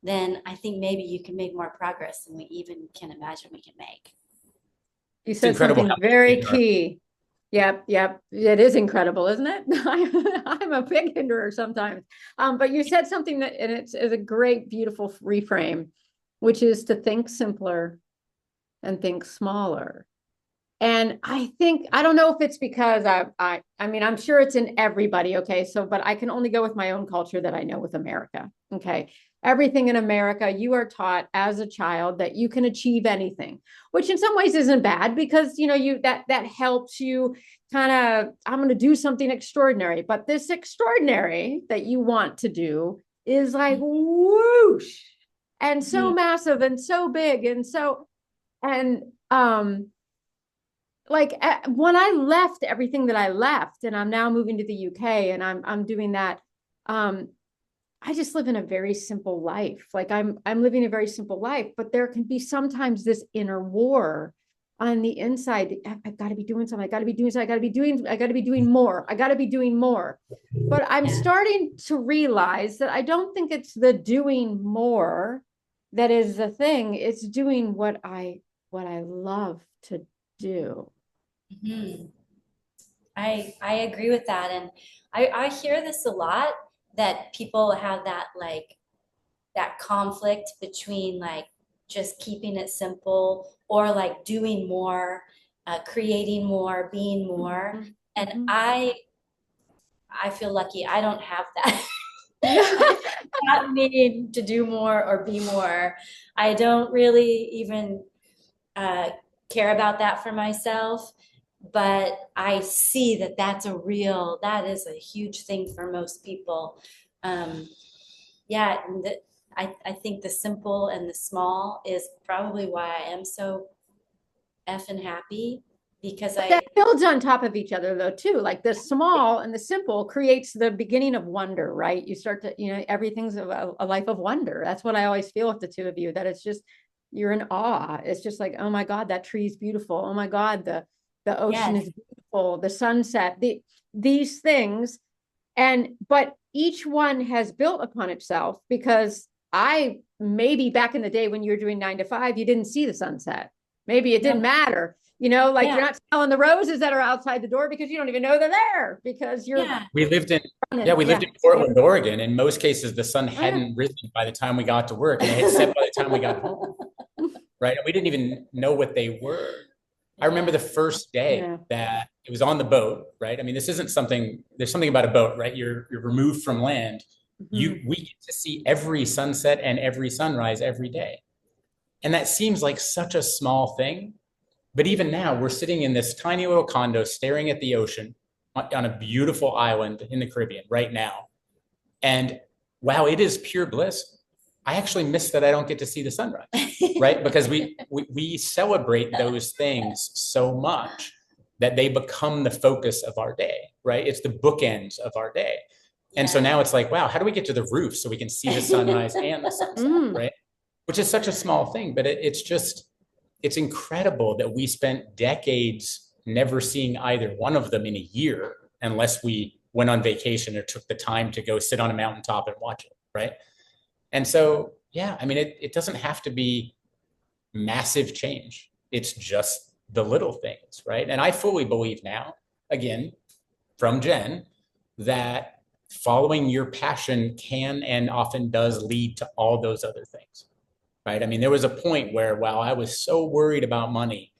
S2: then I think maybe you can make more progress than we even can imagine we can make.
S1: You said something very key. Yep. It is incredible, isn't it? I'm a big hinderer sometimes. But you said something that, and it's a great, beautiful reframe, which is to think simpler and think smaller. And I don't know if it's because I mean, I'm sure it's in everybody. Okay. So, but I can only go with my own culture that I know with America. Okay. Everything in America, you are taught as a child that you can achieve anything, which in some ways isn't bad because, that helps you kind of, I'm going to do something extraordinary, but this extraordinary that you want to do is like whoosh and so massive and so big. And so, like when I left everything that I left, and I'm now moving to the UK, and I'm doing that. I just live in a very simple life. Like I'm living a very simple life, but there can be sometimes this inner war on the inside. I've got to be doing something. I got to be doing something. I got to be doing more. I got to be doing more. But I'm starting to realize that I don't think it's the doing more that is the thing. It's doing what I love to do.
S2: Mm-hmm. I agree with that. And I hear this a lot, that people have that like that conflict between like just keeping it simple or like doing more, creating more, being more. Mm-hmm. And I feel lucky I don't have that. Not needing to do more or be more. I don't really even care about that for myself, but I see that that is a huge thing for most people. Yeah, and I think the simple and the small is probably why I am so effing happy, because
S1: that builds on top of each other though too. Like the small and the simple creates the beginning of wonder, right? You start to, everything's a life of wonder. That's what I always feel with the two of you, that it's just, you're in awe. It's just like, oh my God, that tree is beautiful. Oh my God, the ocean is beautiful. The sunset, these things. But each one has built upon itself, because maybe back in the day when you were doing 9 to 5, you didn't see the sunset. Maybe it didn't matter. You're not smelling the roses that are outside the door because you don't even know they're there because you're.
S3: Yeah. We lived in Portland, Oregon. In most cases, the sun hadn't risen by the time we got to work, and it had set by the time we got home. Right. And we didn't even know what they were. I remember the first day that it was on the boat, right? I mean, there's something about a boat, right? You're removed from land. Mm-hmm. We get to see every sunset and every sunrise every day. And that seems like such a small thing. But even now, we're sitting in this tiny little condo staring at the ocean on a beautiful island in the Caribbean right now. And wow, it is pure bliss. I actually miss that I don't get to see the sunrise, right? Because we celebrate those things so much that they become the focus of our day, right? It's the bookends of our day. And so now it's like, wow, how do we get to the roof so we can see the sunrise and the sunset, right? Which is such a small thing, but it's incredible that we spent decades never seeing either one of them in a year, unless we went on vacation or took the time to go sit on a mountaintop and watch it, right? And so, yeah, I mean, it doesn't have to be massive change. It's just the little things, right? And I fully believe now, again, from Jen, that following your passion can and often does lead to all those other things, right? I mean, there was a point where, while I was so worried about money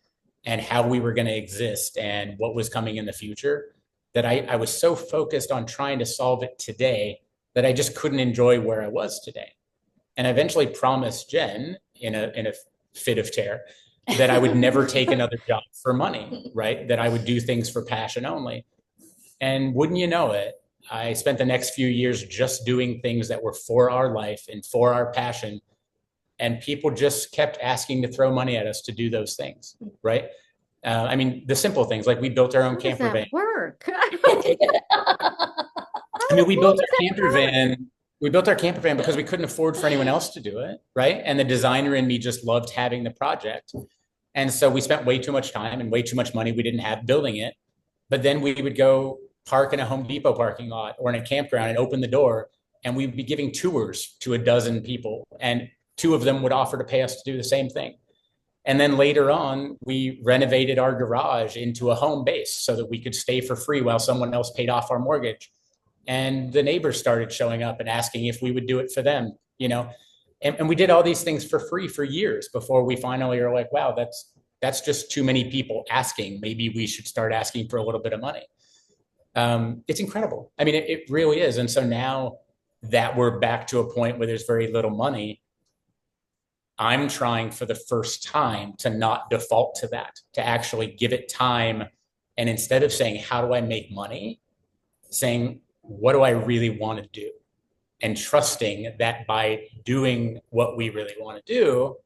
S3: and how we were going to exist and what was coming in the future, that I was so focused on trying to solve it today that I just couldn't enjoy where I was today. And I eventually promised Jen in a fit of terror that I would never take another job for money, right? That I would do things for passion only. And wouldn't you know it, I spent the next few years just doing things that were for our life and for our passion. and people just kept asking to throw money at us to do those things, right? I mean, the simple things, like we built our own
S1: How does
S3: camper
S1: that
S3: van.
S1: work?
S3: I mean, we built our camper van. We built our camper van because we couldn't afford for anyone else to do it, right? And the designer in me just loved having the project. And so we spent way too much time and way too much money we didn't have building it. But then we would go park in a Home Depot parking lot or in a campground and open the door, and we'd be giving tours to a dozen people, and 2 of them would offer to pay us to do the same thing. And then later on, we renovated our garage into a home base so that we could stay for free while someone else paid off our mortgage. And the neighbors started showing up and asking if we would do it for them, you know. And we did all these things for free for years before we finally are like, wow, that's just too many people asking. Maybe we should start asking for a little bit of money. It's incredible. I mean, it really is. And so now that we're back to a point where there's very little money, I'm trying for the first time to not default to that, to actually give it time. And instead of saying, how do I make money? Saying, what do I really want to do? And trusting that by doing what we really want to do,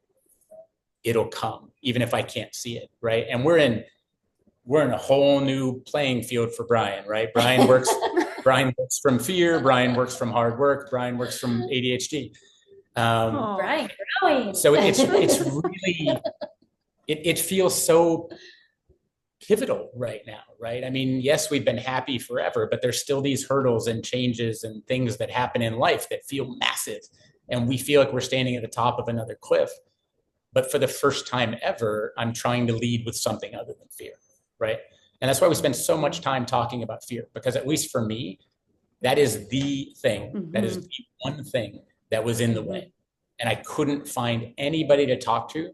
S3: it'll come, even if I can't see it, right? And we're in a whole new playing field for Brian, right? Brian works from fear. Brian works from hard work. Brian works from ADHD.
S2: Brian growing.
S3: So it's really, it feels so pivotal right now, right? I mean, yes, we've been happy forever, but there's still these hurdles and changes and things that happen in life that feel massive. And we feel like we're standing at the top of another cliff. But for the first time ever, I'm trying to lead with something other than fear, right? And that's why we spend so much time talking about fear, because at least for me, that is the thing, that is the one thing that was in the way. And I couldn't find anybody to talk to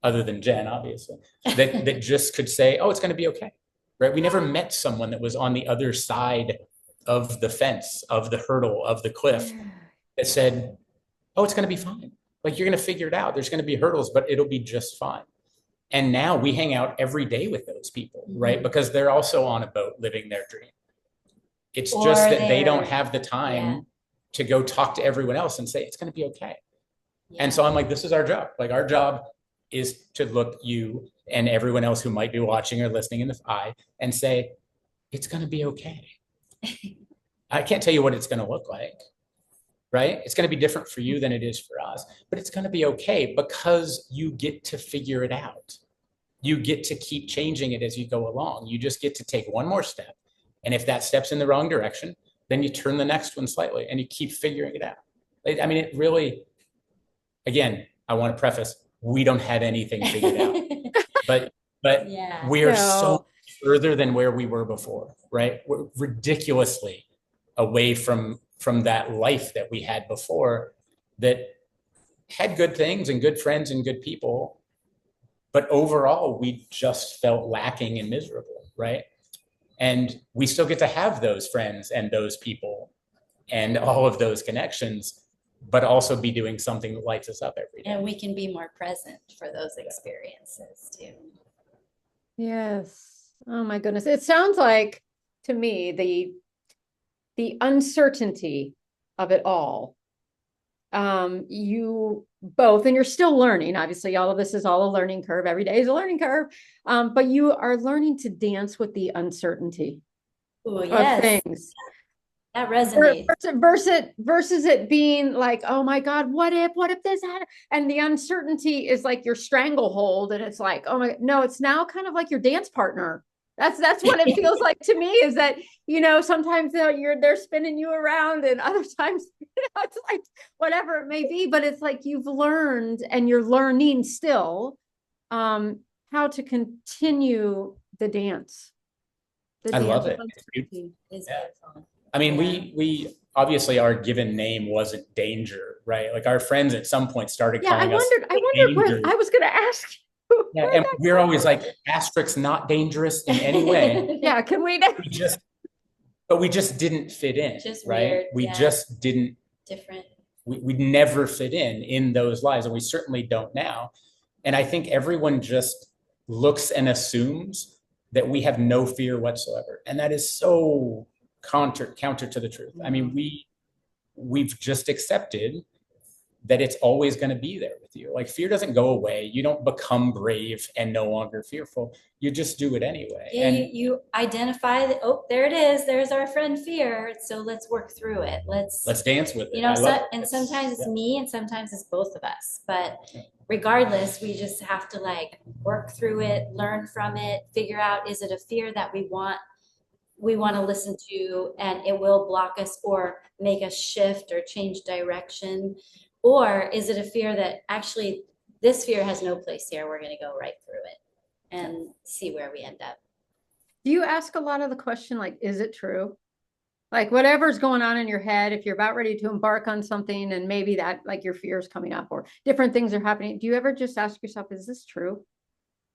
S3: other than Jen, obviously, that just could say, oh, it's going to be okay, right? We never met someone that was on the other side of the fence, of the hurdle, of the cliff that said, oh, it's going to be fine. Like, you're going to figure it out. There's going to be hurdles, but it'll be just fine. And now we hang out every day with those people, right? Because they're also on a boat living their dream. It's just that they don't have the time to go talk to everyone else and say, it's going to be okay. And so I'm like, this is our job. Like, our job is to look you and everyone else who might be watching or listening in the eye and say, it's going to be okay. I can't tell you what it's going to look like, right? It's going to be different for you than it is for us, but it's going to be okay because you get to figure it out. You get to keep changing it as you go along. You just get to take one more step. And if that step's in the wrong direction, then you turn the next one slightly and you keep figuring it out. I mean, it really, again, I want to preface, we don't have anything figured out, but we're so further than where we were before, right? We're ridiculously away from that life that we had before, that had good things and good friends and good people, but overall we just felt lacking and miserable, right? And we still get to have those friends and those people and all of those connections, but also be doing something that lights us up every day.
S2: And we can be more present for those experiences too.
S1: Yes. Oh my goodness. It sounds like, to me, the uncertainty of it all. You both, and you're still learning, obviously, all of this is all a learning curve. Every day is a learning curve. But you are learning to dance with the uncertainty of things.
S2: That resonates.
S1: Versus it being like, oh my God, what if this had, and the uncertainty is like your stranglehold, and it's like, oh my, no, it's now kind of like your dance partner. That's what it feels like to me, is that, you know, sometimes they're spinning you around, and other times, you know, it's like whatever it may be, but it's like you've learned and you're learning still how to continue the dance.
S3: I love it. I mean, we obviously, our given name wasn't Danger, right? Like, our friends at some point started calling us.
S1: I wondered what I was going to ask you.
S3: Yeah, and we're always like, asterisk, not dangerous in any way.
S1: Yeah, can we?
S3: But we just didn't fit in,
S2: Just
S3: right?
S2: weird,
S3: We just didn't.
S2: Different.
S3: We never fit in those lives, and we certainly don't now. And I think everyone just looks and assumes that we have no fear whatsoever, and that is so counter to the truth. I mean, we've just accepted that it's always going to be there with you. Like fear doesn't go away. You don't become brave and no longer fearful. You just do it anyway.
S2: Yeah,
S3: And
S2: you identify that, oh, there it is. There's our friend fear. So let's work through it. Let's
S3: dance with it.
S2: You know, and sometimes it's me and sometimes it's both of us. But regardless, we just have to like work through it, learn from it, figure out, is it a fear that we want to listen to and it will block us or make us shift or change direction? Or is it a fear that actually this fear has no place here? We're going to go right through it and see where we end up.
S1: Do you ask a lot of the question, like, is it true? Like whatever's going on in your head, if you're about ready to embark on something and maybe that like your fear is coming up or different things are happening, do you ever just ask yourself, is this true?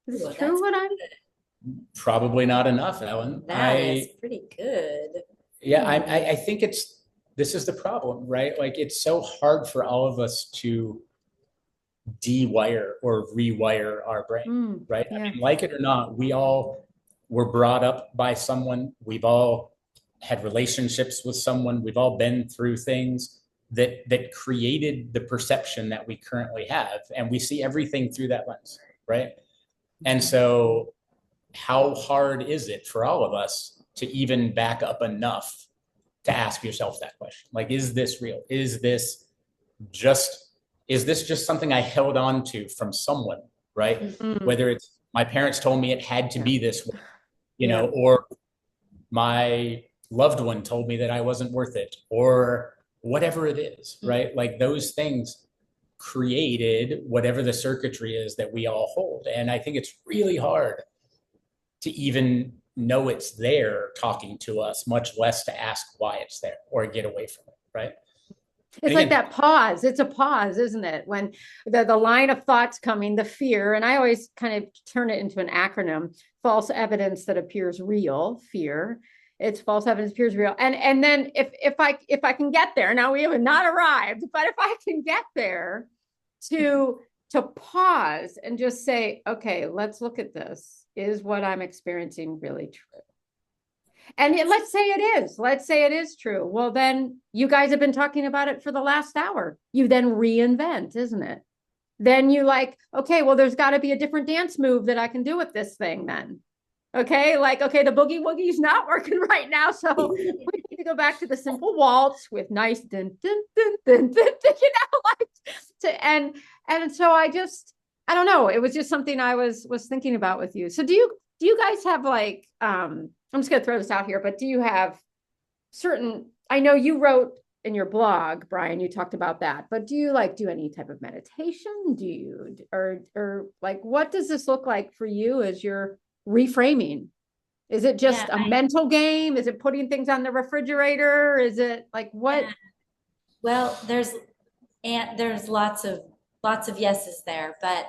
S1: Is this true what I'm?
S3: Probably not enough, Ellen.
S2: That is pretty good.
S3: Yeah, I think this is the problem, right? Like it's so hard for all of us to dewire or rewire our brain, right?
S1: Yeah.
S3: I mean, like it or not, we all were brought up by someone. We've all had relationships with someone. We've all been through things that created the perception that we currently have. And we see everything through that lens, right? And so how hard is it for all of us to even back up enough to ask yourself that question? Like, is this real? Is this just something I held on to from someone, right?
S1: Mm-hmm.
S3: Whether it's my parents told me it had to be this way, you know, or my loved one told me that I wasn't worth it, or whatever it is, right? Like those things created whatever the circuitry is that we all hold. And I think it's really hard to even know it's there talking to us, much less to ask why it's there or get away from it, right?
S1: It's like that pause. It's a pause, isn't it? When the line of thoughts coming, the fear, and I always kind of turn it into an acronym: false evidence that appears real, fear. It's false evidence appears real. And then if I can get there, now we have not arrived, but if I can get there to pause and just say, okay, let's look at this. Is what I'm experiencing really true? And let's say it is true. Well, then you guys have been talking about it for the last hour. You then reinvent, isn't it? Then you like, okay, well, there's got to be a different dance move that I can do with this thing then. Okay, like, okay, the boogie woogie's not working right now. So we need to go back to the simple waltz with nice dun, dun, dun, dun, dun, dun, you know, like and so I don't know. It was just something I was thinking about with you. So do you guys have like, I'm just going to throw this out here, but do you have certain, I know you wrote in your blog, Brian, you talked about that, but do you like do any type of meditation? Do you, or like, what does this look like for you as you're reframing? Is it just a mental game? Is it putting things on the refrigerator? Is it like what?
S2: Well, there's lots of yeses there, but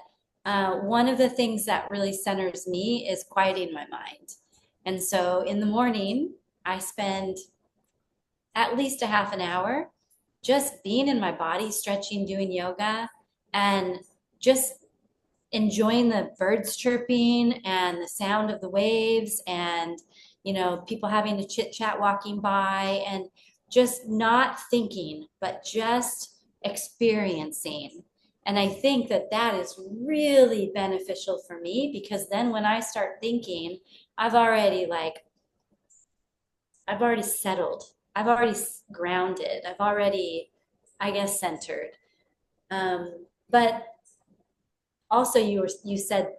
S2: one of the things that really centers me is quieting my mind. And so in the morning, I spend at least a half an hour just being in my body, stretching, doing yoga, and just enjoying the birds chirping and the sound of the waves and, you know, people having a chit chat walking by and just not thinking, but just experiencing. And I think that is really beneficial for me because then when I start thinking, I've already settled. I've already grounded. I've already, I guess, centered. But also you said,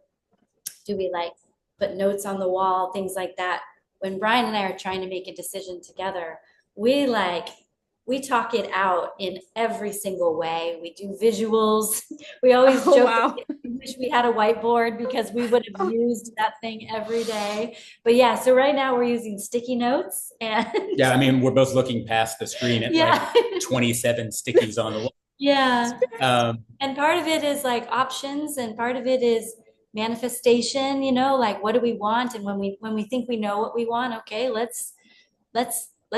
S2: do we like put notes on the wall, things like that? When Brian and I are trying to make a decision together, we talk it out in every single way. We do visuals. We always joke that we wish we had a whiteboard because we would have used that thing every day. But yeah, so right now we're using sticky notes and
S3: yeah, I mean, we're both looking past the screen at like 27 stickies on the wall.
S2: Yeah. And part of it is like options and part of it is manifestation, you know, like what do we want? And when we think we know what we want, okay, let's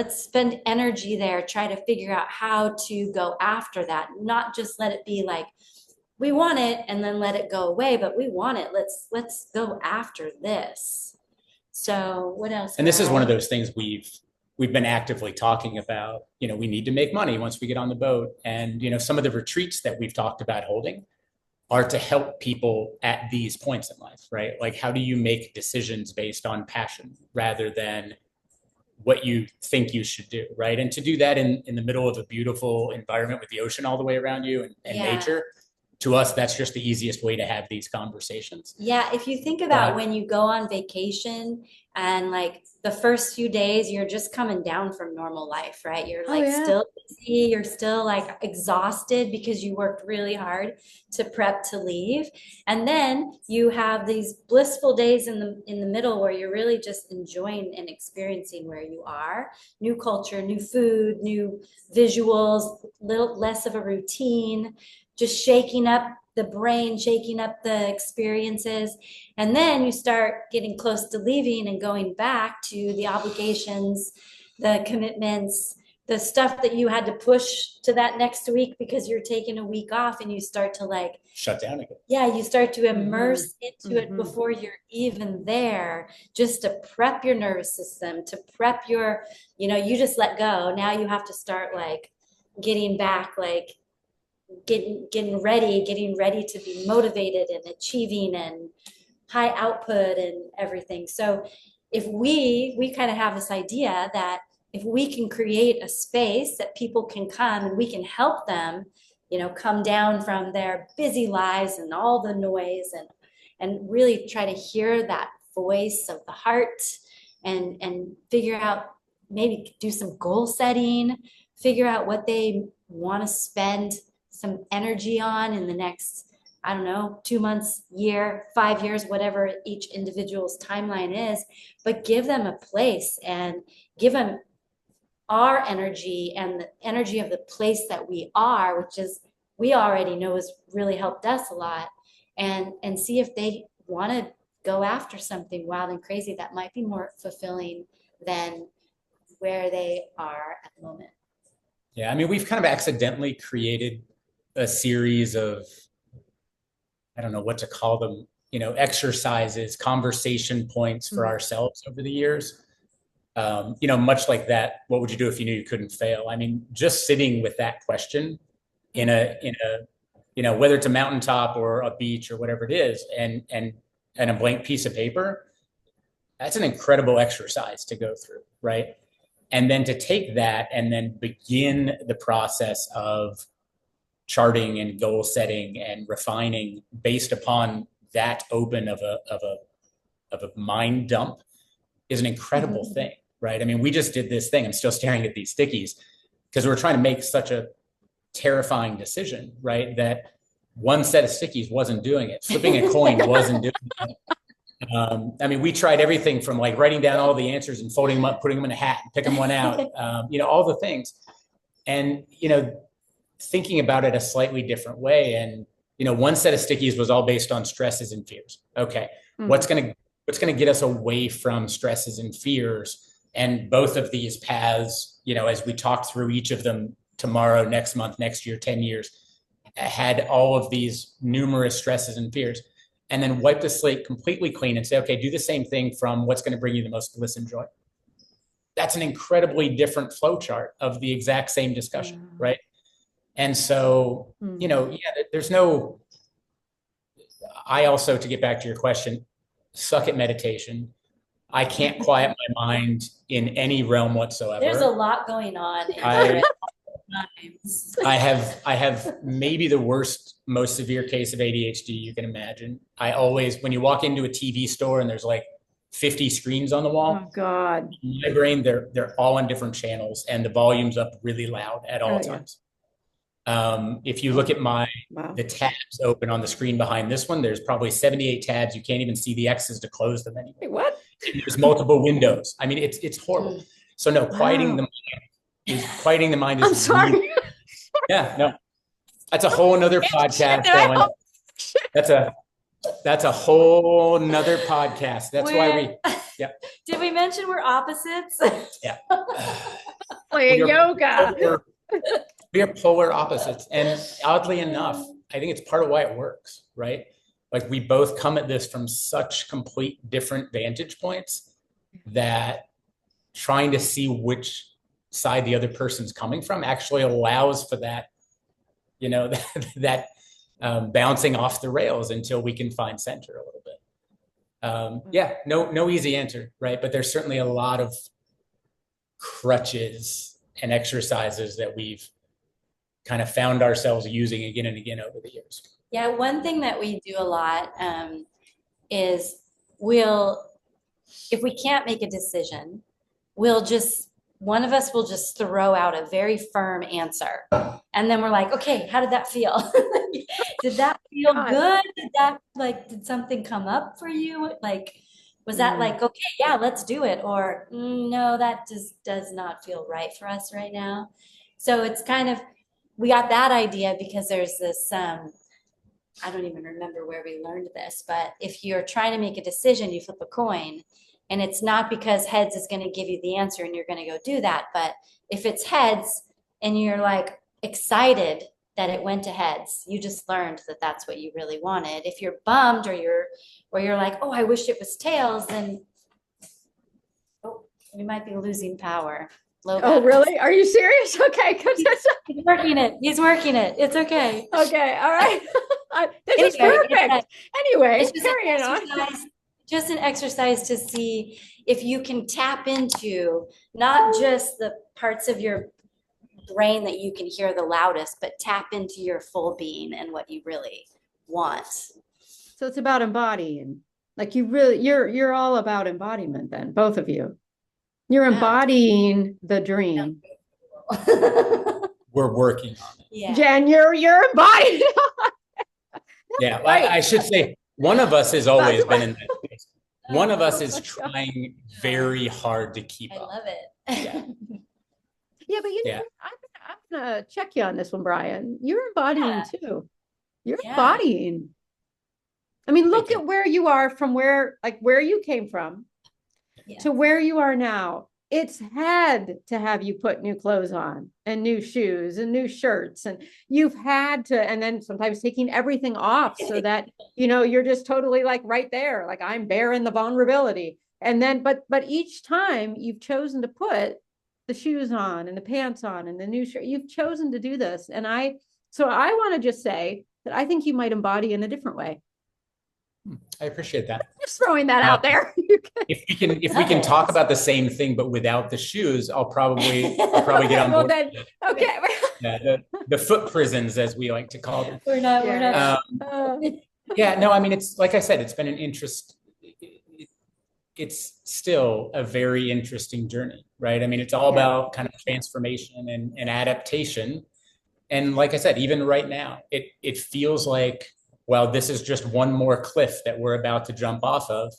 S2: spend energy there, try to figure out how to go after that, not just let it be like, we want it and then let it go away, but we want it. Let's go after this. So what else?
S3: And this is one of those things we've we've been actively talking about, we need to make money once we get on the boat. And, some of the retreats that we've talked about holding are to help people at these points in life, right? Like, how do you make decisions based on passion rather than what you think you should do, right? And to do that in the middle of a beautiful environment with the ocean all the way around you and nature, to us, that's just the easiest way to have these conversations.
S2: Yeah, if you think about when you go on vacation and like the first few days, you're just coming down from normal life, right? You're like still busy, you're still like exhausted because you worked really hard to prep to leave. And then you have these blissful days in the middle where you're really just enjoying and experiencing where you are. New culture, new food, new visuals, little less of a routine, just shaking up the brain, shaking up the experiences. And then you start getting close to leaving and going back to the obligations, the commitments, the stuff that you had to push to that next week because you're taking a week off, and you start to like
S3: shut down again.
S2: Yeah, you start to immerse into it before you're even there, just to prep your nervous system, to prep your, you just let go. Now you have to start like getting back, like getting ready to be motivated and achieving and high output and everything. So if we kind of have this idea that if we can create a space that people can come and we can help them, come down from their busy lives and all the noise and really try to hear that voice of the heart and figure out, maybe do some goal setting, figure out what they want to spend some energy on in the next, 2 months, year, 5 years, whatever each individual's timeline is, but give them a place and give them our energy and the energy of the place that we are, which is, we already know has really helped us a lot, and see if they want to go after something wild and crazy that might be more fulfilling than where they are at the moment.
S3: Yeah, we've kind of accidentally created a series of, I don't know what to call them, exercises, conversation points for ourselves over the years. Much like that, what would you do if you knew you couldn't fail? Just sitting with that question in a whether it's a mountaintop or a beach or whatever it is, and a blank piece of paper, that's an incredible exercise to go through, right? And then to take that and then begin the process of charting and goal setting and refining based upon that open of a mind dump is an incredible thing, right? We just did this thing. I'm still staring at these stickies because we're trying to make such a terrifying decision, right? That one set of stickies wasn't doing it. Flipping a coin wasn't doing it. We tried everything from like writing down all the answers and folding them up, putting them in a hat, and picking one out, all the things. And, thinking about it a slightly different way. And, one set of stickies was all based on stresses and fears. Okay. What's going to get us away from stresses and fears? And both of these paths, as we talk through each of them tomorrow, next month, next year, 10 years, had all of these numerous stresses and fears, and then wipe the slate completely clean and say, okay, do the same thing from what's going to bring you the most bliss and joy. That's an incredibly different flow chart of the exact same discussion, right? And so, there's no, I also, to get back to your question, suck at meditation. I can't quiet my mind in any realm whatsoever.
S2: There's a lot going on.
S3: I have maybe the worst, most severe case of ADHD you can imagine. I always, when you walk into a TV store and there's like 50 screens on the wall,
S1: oh God,
S3: in my brain, they're all on different channels and the volume's up really loud at all times. If you look at the tabs open on the screen behind this one, there's probably 78 tabs. You can't even see the X's to close them anymore.
S1: Wait, what?
S3: And there's multiple windows. It's horrible. So no, quieting the mind is
S1: I'm sorry.
S3: Really, no, that's a whole nother podcast. That's a whole nother podcast. That's why
S2: Did we mention we're opposites?
S3: Yeah.
S1: Yoga.
S3: We are polar opposites. And oddly enough, I think it's part of why it works, right? Like we both come at this from such complete different vantage points that trying to see which side the other person's coming from actually allows for that, that bouncing off the rails until we can find center a little bit. Yeah, no easy answer, right? But there's certainly a lot of crutches and exercises that we've kind of found ourselves using again and again over the years.
S2: Yeah, one thing that we do a lot is if we can't make a decision, one of us will just throw out a very firm answer. And then we're like, okay, how did that feel? Did that feel good? Did something come up for you? Was that okay, yeah, let's do it? Or no, that just does not feel right for us right now. So it's kind of, we got that idea because there's this, I don't even remember where we learned this, but if you're trying to make a decision, you flip a coin, and it's not because heads is going to give you the answer and you're going to go do that. But if it's heads and you're like excited that it went to heads, you just learned that that's what you really wanted. If you're bummed or you're like, oh, I wish it was tails, then we might be losing power.
S1: Oh, really? Are you serious? Okay.
S2: He's working it. It's okay.
S1: Okay. All right. This is perfect. Anyway,
S2: it's
S1: carrying on.
S2: Just an exercise to see if you can tap into not just the parts of your brain that you can hear the loudest, but tap into your full being and what you really want.
S1: So it's about embodying. Like you're all about embodiment then, both of you. You're embodying the dream.
S3: We're working on it.
S2: Yeah.
S1: Jen, you're embodying.
S3: Yeah, well, I should say one of us has always been in that space. One of us is trying very hard to keep up.
S2: I love it.
S3: Yeah.
S1: Yeah, but I'm gonna check you on this one, Brian. You're embodying too. You're embodying. I mean, look at where you are from where you came from to where you are now. It's had to have you put new clothes on and new shoes and new shirts, and you've had to, and then sometimes taking everything off so that, you're just totally like right there, like I'm bearing the vulnerability. And then, but each time you've chosen to put the shoes on and the pants on and the new shirt, you've chosen to do this. And I want to just say that I think you might embody in a different way.
S3: I appreciate that.
S1: Just throwing that out there.
S3: If we can talk about the same thing but without the shoes, I'll probably get on board.
S1: Then, okay.
S3: Yeah, the foot prisons, as we like to call them.
S2: We're not.
S3: Yeah, no, I mean, it's like I said, it's been an interest. It's still a very interesting journey, right? I mean, it's all about kind of transformation and adaptation. And like I said, even right now, it feels like, well, this is just one more cliff that we're about to jump off of.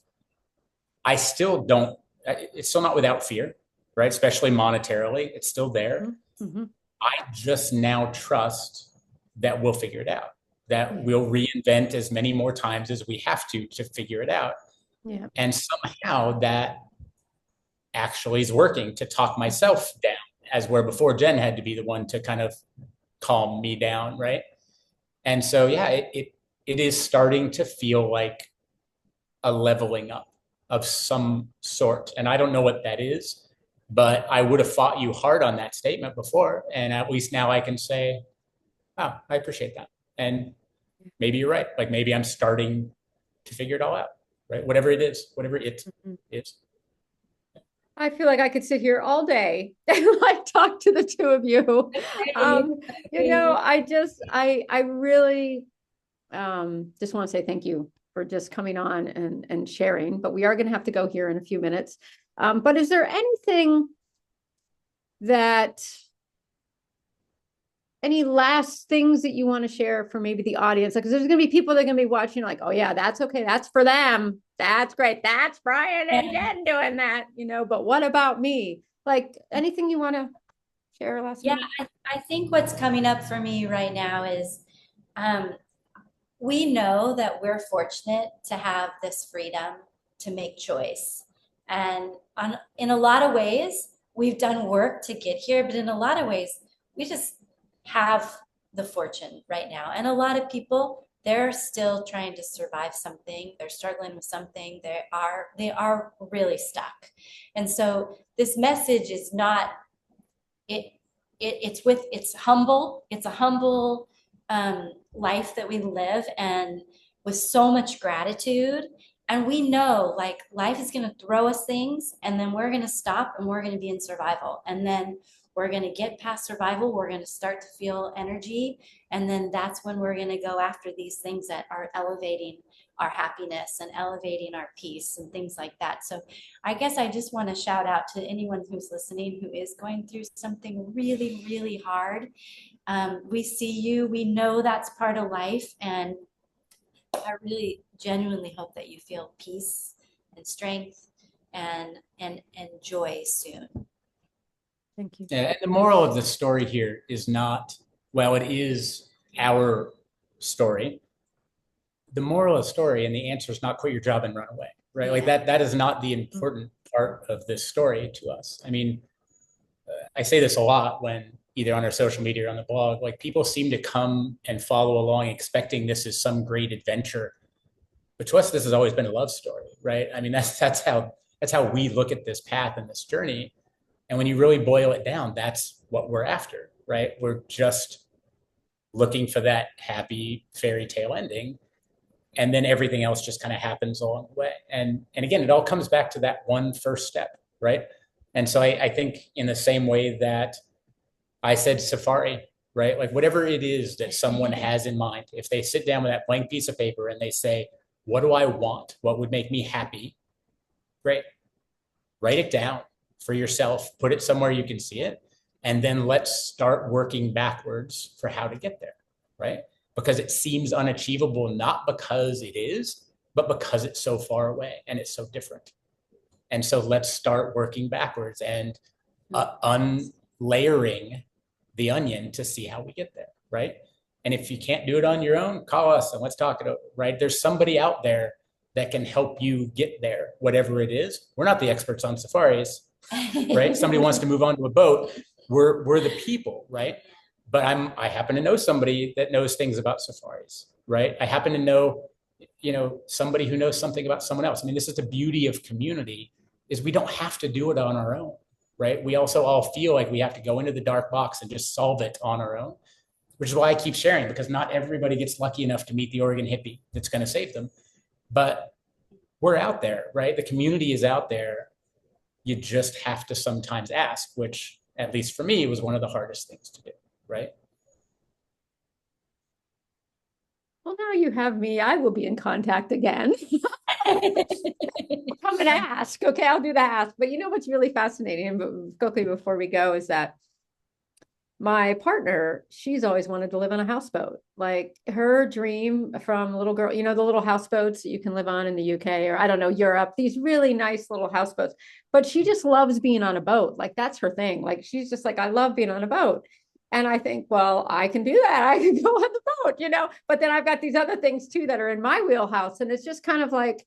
S3: It's still not without fear, right? Especially monetarily, it's still there.
S1: Mm-hmm.
S3: I just now trust that we'll figure it out, that we'll reinvent as many more times as we have to figure it out.
S1: Yeah.
S3: And somehow that actually is working to talk myself down, as where before Jen had to be the one to kind of calm me down, right? And so, yeah, it is starting to feel like a leveling up of some sort. And I don't know what that is, but I would have fought you hard on that statement before. And at least now I can say, oh, I appreciate that. And maybe you're right. Like maybe I'm starting to figure it all out, right? Whatever it is.
S1: I feel like I could sit here all day and like talk to the two of you. I really just want to say thank you for just coming on and sharing, but we are going to have to go here in a few minutes. But is there any last things that you want to share for maybe the audience? Because there's going to be people that are going to be watching like, oh yeah, that's okay. That's for them. That's great. That's Brian and Jen doing that, but what about me? Like anything you want to share last minute?
S2: I think what's coming up for me right now is, we know that we're fortunate to have this freedom to make choice. And in a lot of ways, we've done work to get here, but in a lot of ways, we just have the fortune right now. And a lot of people they're still trying to survive something. They're struggling with something. They are really stuck. And so this message is not it. It's humble. It's a humble life that we live, and with so much gratitude. And we know like life is going to throw us things, and then we're going to stop and we're going to be in survival. And then we're going to get past survival. We're going to start to feel energy. And then that's when we're going to go after these things that are elevating our happiness and elevating our peace and things like that. So I guess I just want to shout out to anyone who's listening who is going through something really, really hard. We see you. We know that's part of life. And I really genuinely hope that you feel peace and strength and joy soon.
S1: Thank you.
S3: And the moral of the story here is not, well, it is our story. The moral of the story and the answer is not quit your job and run away, right?
S2: Yeah.
S3: Like that is not the important part of this story to us. I mean, I say this a lot when either on our social media or on the blog, like people seem to come and follow along expecting this is some great adventure. But to us, this has always been a love story, right? I mean, that's how we look at this path and this journey. And when you really boil it down, that's what we're after, right? We're just looking for that happy fairy tale ending. And then everything else just kind of happens along the way. And again, it all comes back to that one first step, right? And so I think in the same way that I said safari, right? Like whatever it is that someone has in mind, if they sit down with that blank piece of paper and they say, what do I want? What would make me happy? Great. Write it down for yourself, put it somewhere you can see it, and then let's start working backwards for how to get there, right? Because it seems unachievable, not because it is, but because it's so far away and it's so different. And so let's start working backwards and unlayering the onion to see how we get there, right? And if you can't do it on your own, call us and let's talk it over, right? There's somebody out there that can help you get there, whatever it is. We're not the experts on safaris, right? Somebody wants to move on to a boat. We're the people, right? But I happen to know somebody that knows things about safaris, right? I happen to know, somebody who knows something about someone else. I mean, this is the beauty of community, is we don't have to do it on our own, right? We also all feel like we have to go into the dark box and just solve it on our own, which is why I keep sharing, because not everybody gets lucky enough to meet the Oregon hippie that's going to save them. But we're out there, right? The community is out there. You just have to sometimes ask, which at least for me was one of the hardest things to do, right?
S1: Well, now you have me. I will be in contact again. Come and ask. Okay, I'll do the ask. But you know what's really fascinating, but quickly before we go, is that my partner, she's always wanted to live on a houseboat. Like her dream from a little girl, the little houseboats that you can live on in the UK, or I don't know, Europe, these really nice little houseboats. But she just loves being on a boat. Like that's her thing. Like she's just like, I love being on a boat. And I think, well, I can do that. I can go on the boat, but then I've got these other things too that are in my wheelhouse. And it's just kind of like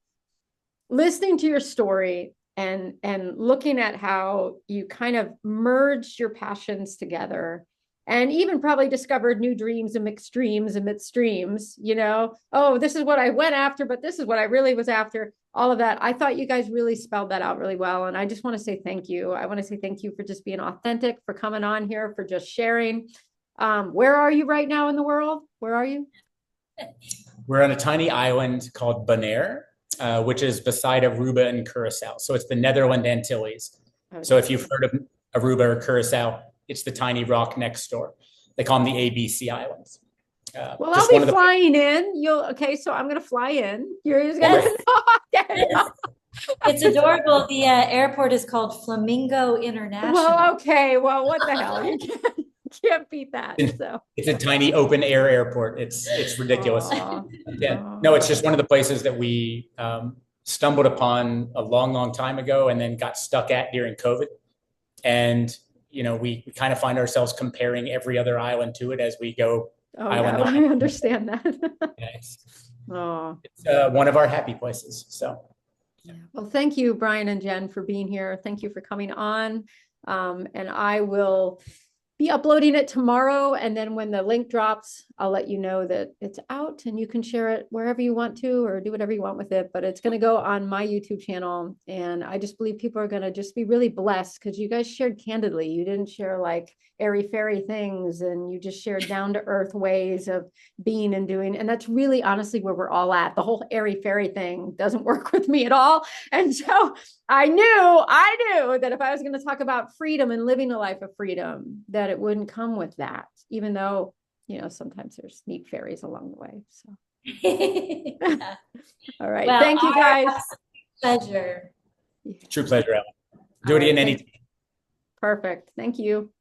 S1: listening to your story and looking at how you kind of merged your passions together and even probably discovered new dreams amidst streams, oh, this is what I went after, but this is what I really was after, all of that. I thought you guys really spelled that out really well. And I just want to say thank you. I want to say thank you for just being authentic, for coming on here, for just sharing. Where are you right now in the world? Where are you?
S3: We're on a tiny island called Bonaire, which is beside Aruba and Curacao. So it's the Netherland Antilles. Okay. So if you've heard of Aruba or Curacao, it's the tiny rock next door. They call them the ABC Islands.
S1: Well, I'll be flying in. So I'm going to fly in. You're just going to.
S2: It's adorable. The airport is called Flamingo International.
S1: Well, okay. Well, what the hell? You can't beat that. So
S3: it's a tiny open air airport. It's ridiculous. Yeah. No, it's just one of the places that we stumbled upon a long, long time ago and then got stuck at during COVID. And, we kind of find ourselves comparing every other island to it as we go.
S1: I understand that.
S3: Yeah, it's one of our happy places. So,
S1: yeah. Well, thank you, Bryan and Jen, for being here. Thank you for coming on. And I will be uploading it tomorrow. And then when the link drops, I'll let you know that it's out and you can share it wherever you want to or do whatever you want with it. But it's going to go on my YouTube channel. And I just believe people are going to just be really blessed because you guys shared candidly. You didn't share like airy fairy things, and you just shared down to earth ways of being and doing. And that's really honestly where we're all at. The whole airy fairy thing doesn't work with me at all. And so I knew that if I was going to talk about freedom and living a life of freedom, that it wouldn't come with that, even though, sometimes there's neat fairies along the way. So, all right.
S2: Well,
S1: thank you guys.
S2: Pleasure.
S3: True pleasure, Ellen. Do it again anytime.
S1: Perfect. Thank you.